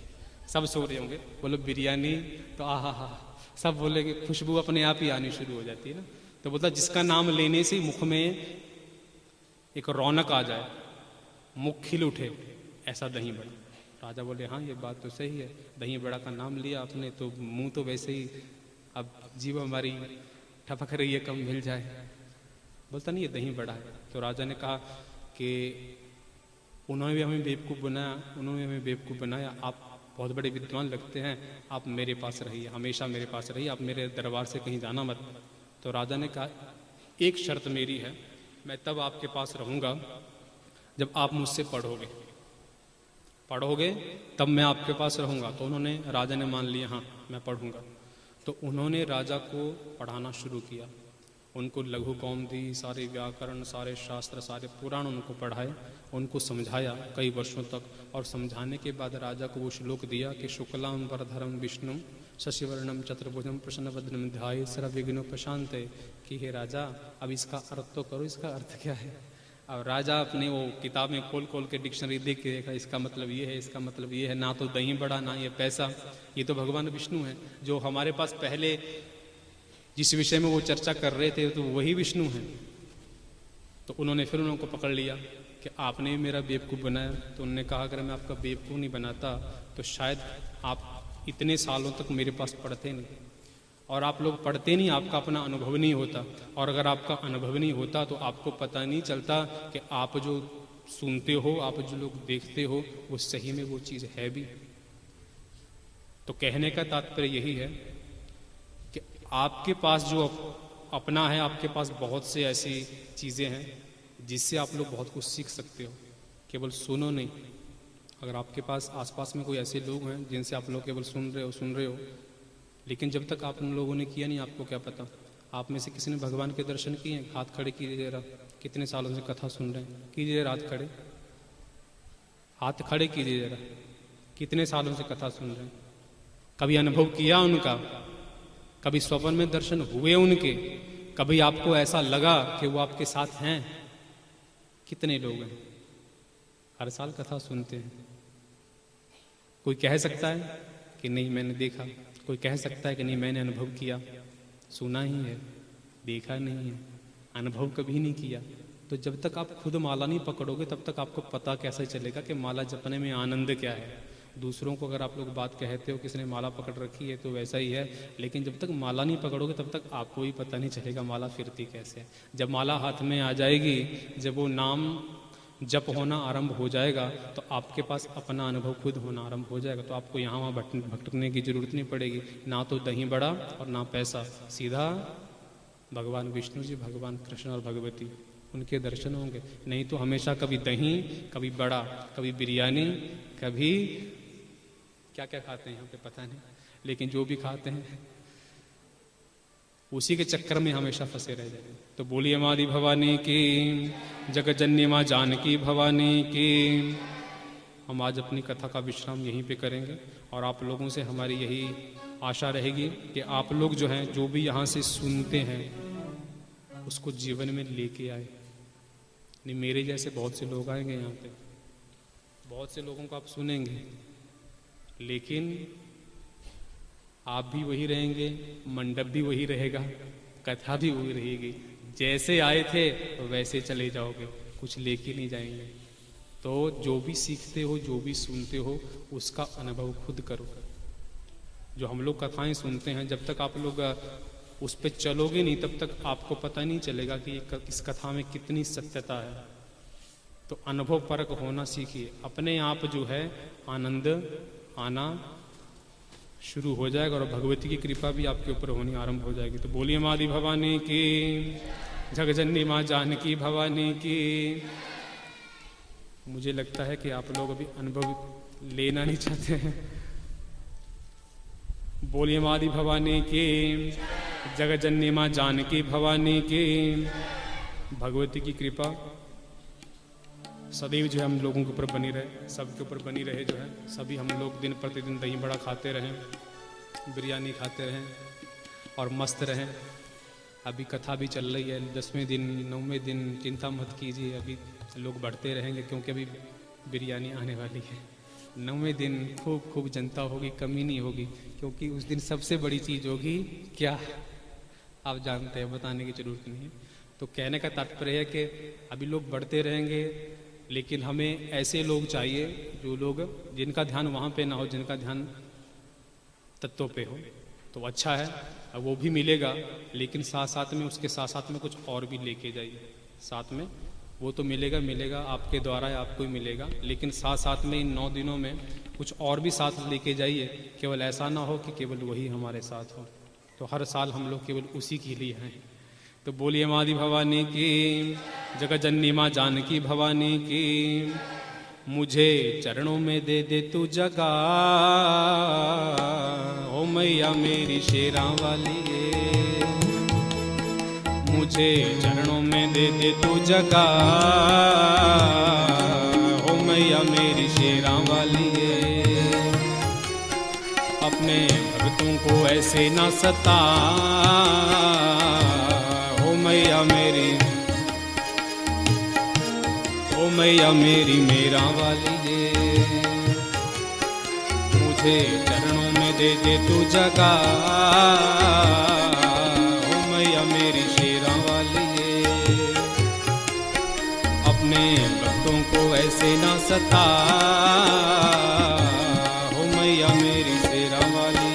सब सो रहे होंगे। बोलो बिरयानी तो आहा हा, सब बोलेंगे, खुशबू अपने आप ही आनी शुरू हो जाती है ना। तो बोलता जिसका नाम लेने से मुख में एक रौनक आ जाए, मुख खिल उठे, ऐसा दही बड़ा। राजा बोले हाँ ये बात तो सही है, दही बड़ा का नाम लिया आपने तो मुंह तो वैसे ही, अब जीभ हमारी ठपक रही है, कम मिल जाए। बोलता नहीं ये दही बड़ा है। तो राजा ने कहा कि उन्होंने भी हमें बेवकूफ़ बनाया, उन्होंने हमें बेवकूफ़ बनाया, आप बहुत बड़े विद्वान लगते हैं, आप मेरे पास रहिए, हमेशा मेरे पास रहिए, आप मेरे दरबार से कहीं जाना मत। तो राजा ने कहा एक शर्त मेरी है, मैं तब आपके पास रहूँगा जब आप मुझसे पढ़ोगे तब मैं आपके पास रहूँगा। तो उन्होंने, राजा ने मान लिया हाँ मैं पढ़ूँगा। तो उन्होंने राजा को पढ़ाना शुरू किया, उनको लघु कौमुदी, सारे व्याकरण, सारे शास्त्र, सारे पुराण उनको पढ़ाए, उनको समझाया कई वर्षों तक। और समझाने के बाद राजा को वो श्लोक दिया कि शुक्लाम वरधरम विष्णु शशिवर्णम चतुर्भुजम प्रसन्नवदनम ध्याये सर्वविघ्नोपशान्ते। कि हे राजा अब इसका अर्थ तो करो, इसका अर्थ क्या है। और राजा अपने वो किताब में खोल खोल के डिक्शनरी देख के देखा, इसका मतलब ये है, इसका मतलब ये है, ना तो दही बड़ा ना ये पैसा, ये तो भगवान विष्णु है। जो हमारे पास पहले जिस विषय में वो चर्चा कर रहे थे तो वही विष्णु हैं। तो उन्होंने फिर उनको पकड़ लिया कि आपने मेरा बेवकूफ़ बनाया। तो उन्होंने कहा अगर मैं आपका बेवकूफ़ नहीं बनाता तो शायद आप इतने सालों तक मेरे पास पढ़ते नहीं, और आप लोग पढ़ते नहीं, आपका अपना अनुभव नहीं होता। और अगर आपका अनुभव नहीं होता तो आपको पता नहीं चलता कि आप जो सुनते हो, आप जो लोग देखते हो, वो सही में वो चीज़ है भी। तो कहने का तात्पर्य यही है कि आपके पास जो अपना है, आपके पास बहुत से ऐसी चीज़ें हैं जिससे आप लोग बहुत कुछ सीख सकते हो। केवल सुनो नहीं, अगर आपके पास आसपास में कोई ऐसे लोग हैं जिनसे आप लोग केवल सुन रहे हो, लेकिन जब तक आप उन लोगों ने किया नहीं, आपको क्या पता। आप में से किसी ने भगवान के दर्शन किए हैं? हाथ खड़े कीजिए जरा। कितने सालों से कथा सुन रहे हैं? कीजिए हाथ खड़े, हाथ खड़े कीजिए जरा। कितने सालों से कथा सुन रहे हैं? कभी अनुभव किया उनका? कभी स्वप्न में दर्शन हुए उनके? कभी आपको ऐसा लगा कि वो आपके साथ हैं? कितने लोग हैं हर साल कथा सुनते हैं? कोई कह सकता है कि नहीं मैंने देखा, कोई कह सकता है कि नहीं मैंने अनुभव किया। सुना ही है, देखा नहीं है, अनुभव कभी नहीं किया। तो जब तक आप खुद माला नहीं पकड़ोगे तब तक आपको पता कैसे चलेगा कि माला जपने में आनंद क्या है। दूसरों को अगर आप लोग बात कहते हो किसी ने माला पकड़ रखी है तो वैसा ही है, लेकिन जब तक माला नहीं पकड़ोगे तब तक आपको ही पता नहीं चलेगा माला फिरती कैसे है। जब माला हाथ में आ जाएगी, जब वो नाम जप होना आरंभ हो जाएगा तो आपके पास अपना अनुभव खुद होना आरंभ हो जाएगा। तो आपको यहाँ वहाँ भटकने की जरूरत नहीं पड़ेगी, ना तो दही बड़ा और ना पैसा, सीधा भगवान विष्णु जी, भगवान कृष्ण और भगवती, उनके दर्शन होंगे। नहीं तो हमेशा कभी दही, कभी बड़ा, कभी बिरयानी, कभी क्या क्या खाते हैं यहाँ पे पता नहीं, लेकिन जो भी खाते हैं उसी के चक्कर में हमेशा फंसे रह जाएंगे। तो बोलिए मादी भवानी की, जगतजननी माँ जानकी भवानी की। हम आज अपनी कथा का विश्राम यहीं पे करेंगे और आप लोगों से हमारी यही आशा रहेगी कि आप लोग जो हैं, जो भी यहाँ से सुनते हैं, उसको जीवन में लेके आए। नहीं, मेरे जैसे बहुत से लोग आएंगे यहाँ पे, बहुत से लोगों को आप सुनेंगे, लेकिन आप भी वही रहेंगे, मंडप भी वही रहेगा, कथा भी वही रहेगी। जैसे आए थे वैसे चले जाओगे, कुछ लेके नहीं जाएंगे। तो जो भी सीखते हो, जो भी सुनते हो, उसका अनुभव खुद करो। जो हम लोग कथाएं सुनते हैं, जब तक आप लोग उस पर चलोगे नहीं, तब तक आपको पता नहीं चलेगा कि इस कथा में कितनी सत्यता है। तो अनुभव परक होना सीखिए, अपने आप जो है आनंद आना शुरू हो जाएगा और भगवती की कृपा भी आपके ऊपर होनी आरंभ हो जाएगी। तो बोलिए माँ आदि भवानी की, जगजननी माँ जानकी भवानी की। मुझे लगता है कि आप लोग अभी अनुभव लेना नहीं चाहते हैं। बोलिए माँ आदि भवानी की, जगजननी माँ जानकी भवानी की। भगवती की कृपा सदैव जो है हम लोगों के ऊपर बनी रहे, सबके ऊपर बनी रहे। जो है सभी हम लोग दिन प्रतिदिन दही बड़ा खाते रहें, बिरयानी खाते रहें और मस्त रहें। अभी कथा भी चल रही है, 10वें दिन 9वें दिन, चिंता मत कीजिए, अभी लोग बढ़ते रहेंगे, क्योंकि अभी बिरयानी आने वाली है। 9वें दिन खूब खूब जनता होगी, कमी नहीं होगी, क्योंकि उस दिन सबसे बड़ी चीज़ होगी क्या, आप जानते हैं, बताने की जरूरत नहीं है। तो कहने का तात्पर्य है कि अभी लोग बढ़ते रहेंगे, लेकिन हमें ऐसे लोग चाहिए जो लोग, जिनका ध्यान वहाँ पे ना हो, जिनका ध्यान तत्वों पे हो। तो अच्छा है, अब वो भी मिलेगा, लेकिन साथ साथ में, उसके साथ साथ में कुछ और भी लेके जाइए साथ में। वो तो मिलेगा आपके द्वारा, आपको ही मिलेगा, लेकिन साथ साथ में इन 9 दिनों में कुछ और भी साथ लेके जाइए। केवल ऐसा ना हो कि केवल वही हमारे साथ हो। तो हर साल हम लोग केवल उसी के लिए हैं। तो बोलिए माँ आदि भवानी की, जगजननी माँ जानकी भवानी की। मुझे चरणों में दे दे तू जगह, ओ मैया मेरी शेरा वाली। मुझे चरणों में दे दे तू जगह, ओ मैया मेरी शेरा वाली। अपने भक्तों को ऐसे ना सता, ओ मैया मेरी, ओ मैया मेरी मेरा वाली। मुझे चरणों में दे दे तू जगह, ओ मैया मेरी शेरा वाली। अपने भक्तों को ऐसे ना सता, ओ मैया मेरी शेरा वाली।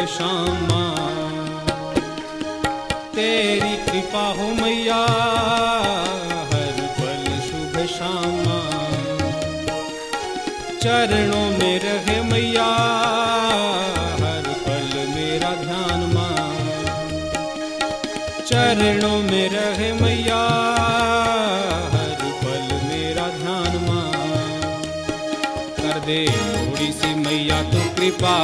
श्यामा तेरी कृपा हो मैया, हर पल शुभ श्यामा। चरणों में रहे मैया, हर पल मेरा ध्यान माँ। चरणों में रहे मैया, हर पल मेरा ध्यान माँ। कर दे थोड़ी सी मैया तू कृपा,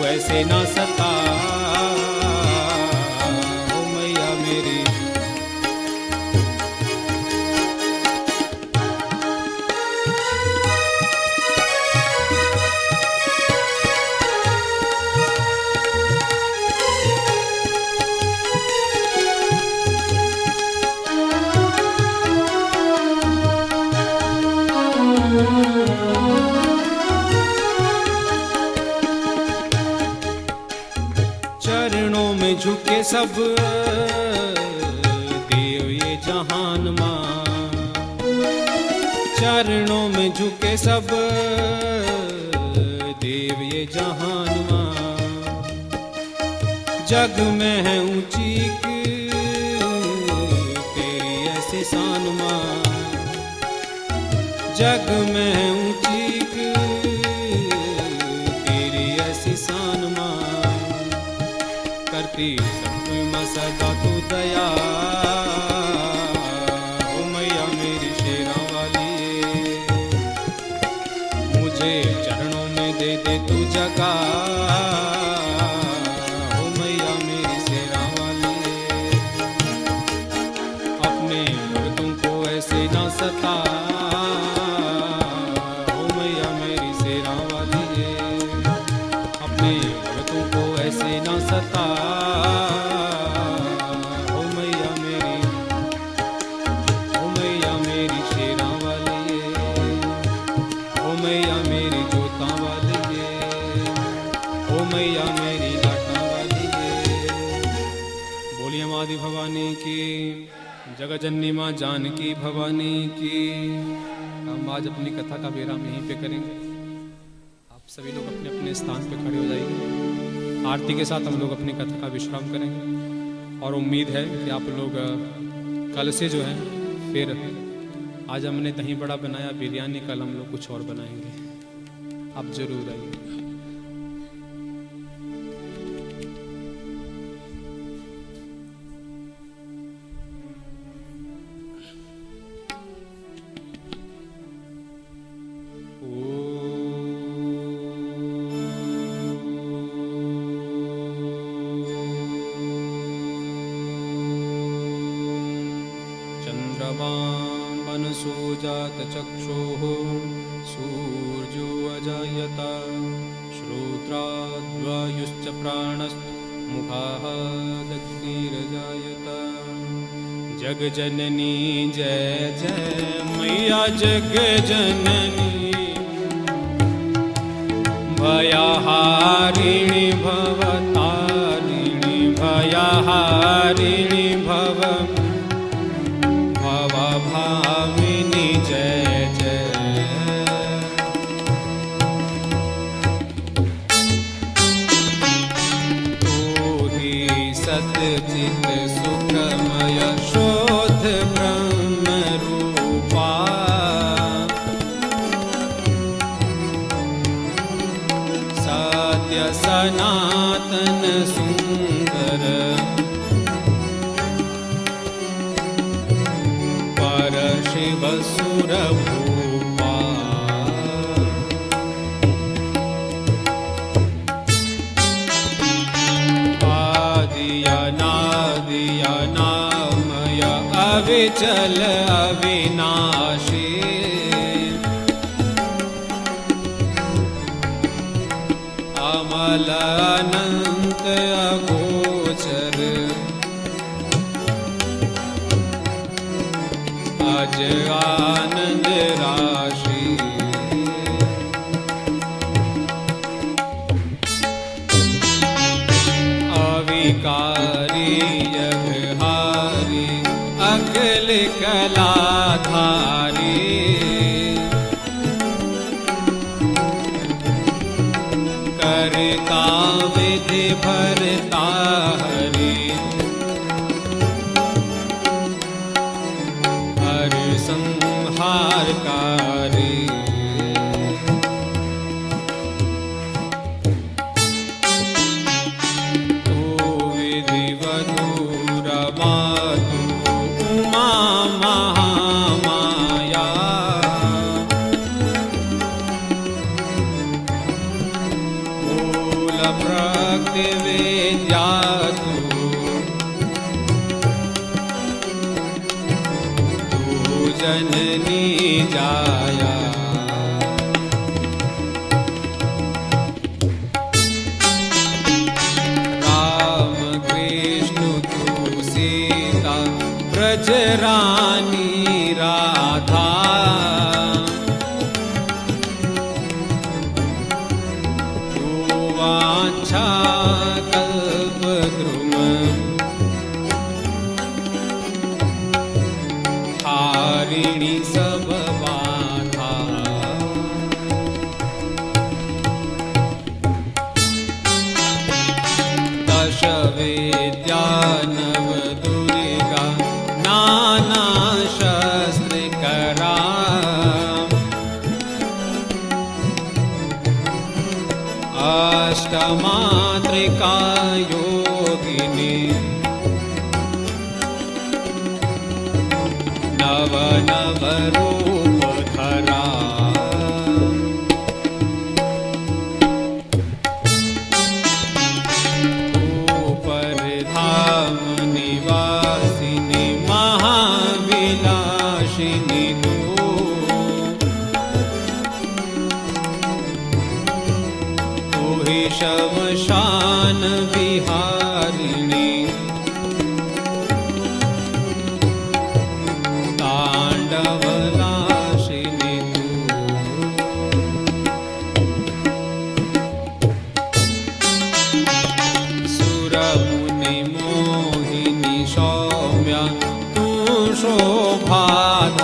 ऐसे ना सता, ओ मैया मेरी। चरणों में झुके सब देव ये जहान माँ। चरणों में झुके सब देव ये जहान माँ। जग में है ऊंची तेरी जग में ऊंची तेरी ऐसी शान मां, करती सब में सदा तू दया। ओ मैया मेरी शेरा वाली, मुझे चरणों में दे दे तू जगह। ओ मैया मेरी शेरा वाली, अपने भक्तों को ऐसे ना सता। सता ओ मैया मेरी शेरा वाली, ओ मैया मेरी जोता वाली, ओ मैया मेरी घाटा वाली। बोलिए माँ आदि भवानी की, जगत जननी माँ जानकी भवानी की। हम आज अपनी कथा का विराम यहीं पे करेंगे। आप सभी लोग अपने अपने स्थान पे खड़े हो जाइए। आरती के साथ हम लोग अपनी कथा का विश्राम करेंगे और उम्मीद है कि आप लोग कल से जो है फिर, आज हमने दही बड़ा बनाया, बिरयानी, कल हम लोग कुछ और बनाएंगे। आप जरूर आइए। मनसोजात चक्षुः सूर्यो अजायत, श्रोत्राद्वायुश्च प्राणस्तमुखाः दग्धिरजायत। जग जननी जय जय मैया जग जननी, भयहारिणी भवतारिणी, भयहारिणी भव भाविनी जय जय। तू ही सतचित सुखमय शोध ब्रह्म रूपा, सत्य सनातन सुंदर, शिव सुर भूपा। आदिया नादिया नामय अविचल अविनाशी, अमल अनंत अगोचर, अज आनंद राशि। अविकारी जगहारी, अखिल कलाधारी, करता विधि भरता हरि, संहारकारी। तू विधिवधूर मातु उमा महामाया, मूल प्रकृति विद्या जननी जाया। राम कृष्ण तू सीता ब्रज रानी राधा, तू वांछा कल्पद्रुम, हारिणी सब बाधा। दश विद्या नव दुर्गा, नाना शस्त्र करा, अष्टमात्रिका योगिनी नव नव रूप धरा ऊपर धाम निवासिनी महाविलासिनी तू ही शमशान विहारिणी तांडवनाशिनी तू सुरमुनि मोहिनी सौम्या तू शोभाधारा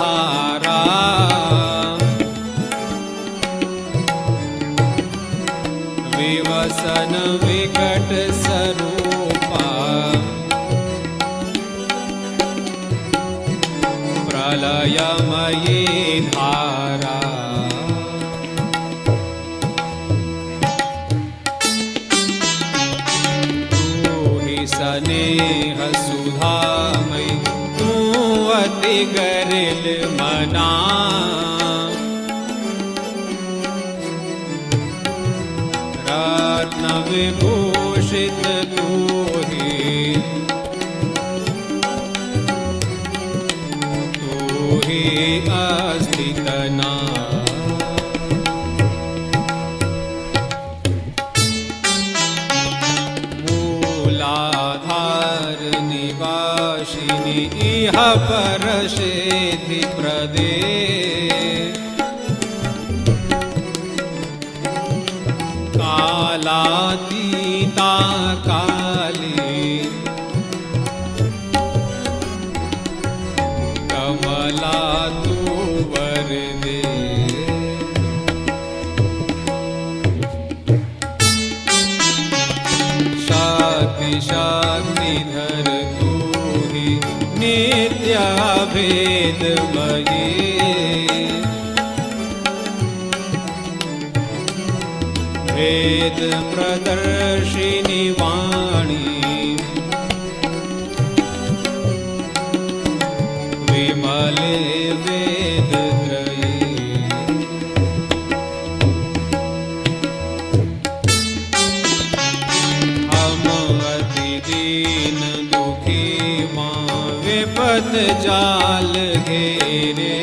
विवसन विकट स्वरूपा प्रलयमयी धारा तू ही स्नेह सुधामयी तू अति गरिल मना रत्न विभूषित तू ही अस्थितना मूलाधार निवासिनी इह पर सिद्धि प्रदे कालातीता काली कमला तू वरदे शक्ति शक्तिधर तू ही नित्य भेदमयी वेद प्रदर्शिनी वाणी विमले वेद त्रयी हम अति दीन दुखी माँ विपत जाल घेरे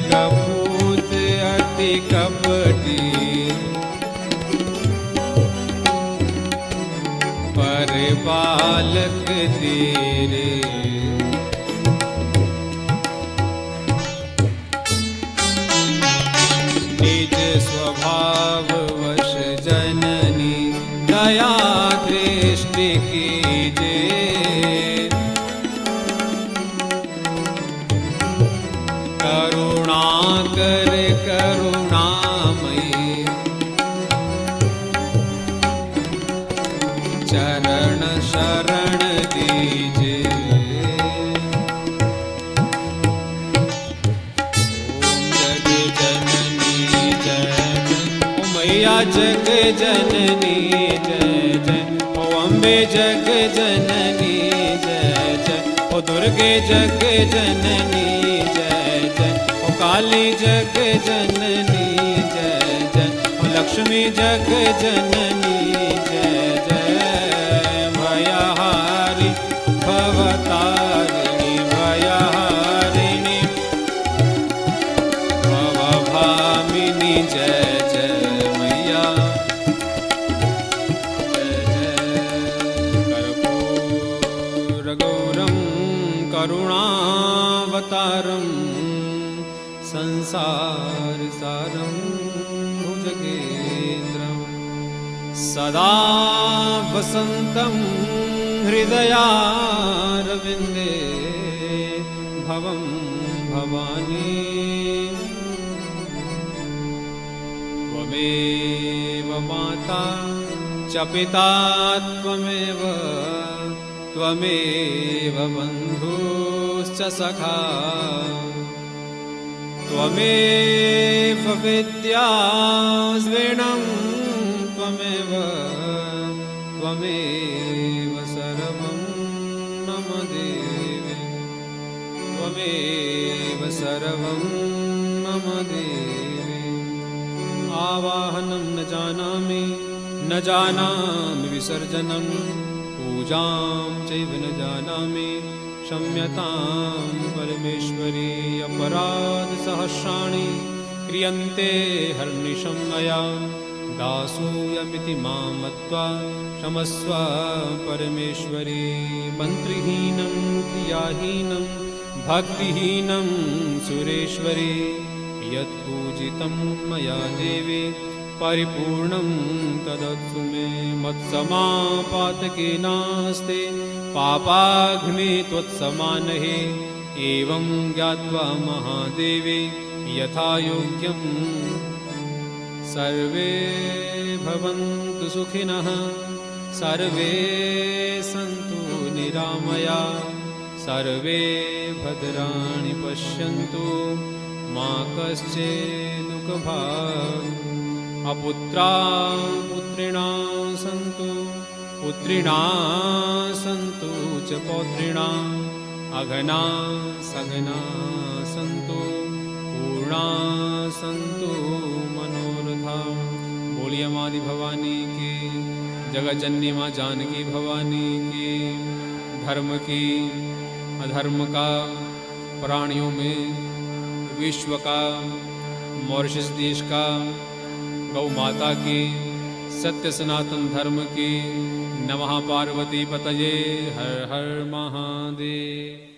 कपूत अति कपटी पर बालक तेरे निज स्वभाव वश जननी दया दृष्टि कीजे करुणा कर करुणामयी चरण शरण दीजे जग जननी जय जय ओ अम्बे जग जननी जय जय ओ दुर्गे जग जननी जय जय ओ काली जग जननी जय जय ओ लक्ष्मी जग जननी जय जय भयहारी भवतारिणी भयहारिणी भवभामिनी जय करुणावतारं संसार सारं भुजगेन्द्रं सदा वसन्तं हृदयारविन्दे भवं भवानी त्वमेव माता च पिता त्वमेव त्वमेव बन्धुश्च सखा त्वमेव विद्या स्वेनं त्वमेव सर्वं मम देवे त्वमेव सर्वं मम देवे आवाहनं न जानामि विसर्जनं पूजां चैव न जानामि क्षम्यतां परमेश्वरी अपराधसहस्राणि क्रियन्ते हर्निशं मया दासूयमिति मां मत्वा क्षमस्व परमेश्वरी मन्त्रहीनं क्रियाहीनं भक्तिहीनं सुरेश्वरी यत्पूजितं मया देवी परिपूर्णं तदत्सु मे मत्समापातके नास्ते पापाग्नि त्वत्समानहे एवं ज्ञात्वा महादेवे यथा योग्यं सर्वे भवन्तु सुखिनः सर्वे सन्तु निरामया सर्वे भद्राणि पश्यन्तु मा कश्चित् दुःखभाग् अपुत्रा पुत्रिणा सन्तु च पौत्रिणा अघना सघना सन्तु पूर्णा सन्तु मनोरथा। बोलिए मादी भवानी की, जगज्जननी माँ जानकी भवानी की। धर्म की अधर्म का, प्राणियों में विश्व का, मॉरिशस देश का, गौ माता की, सत्य सनातन धर्म की। नमः पार्वती पतये हर हर महादेव।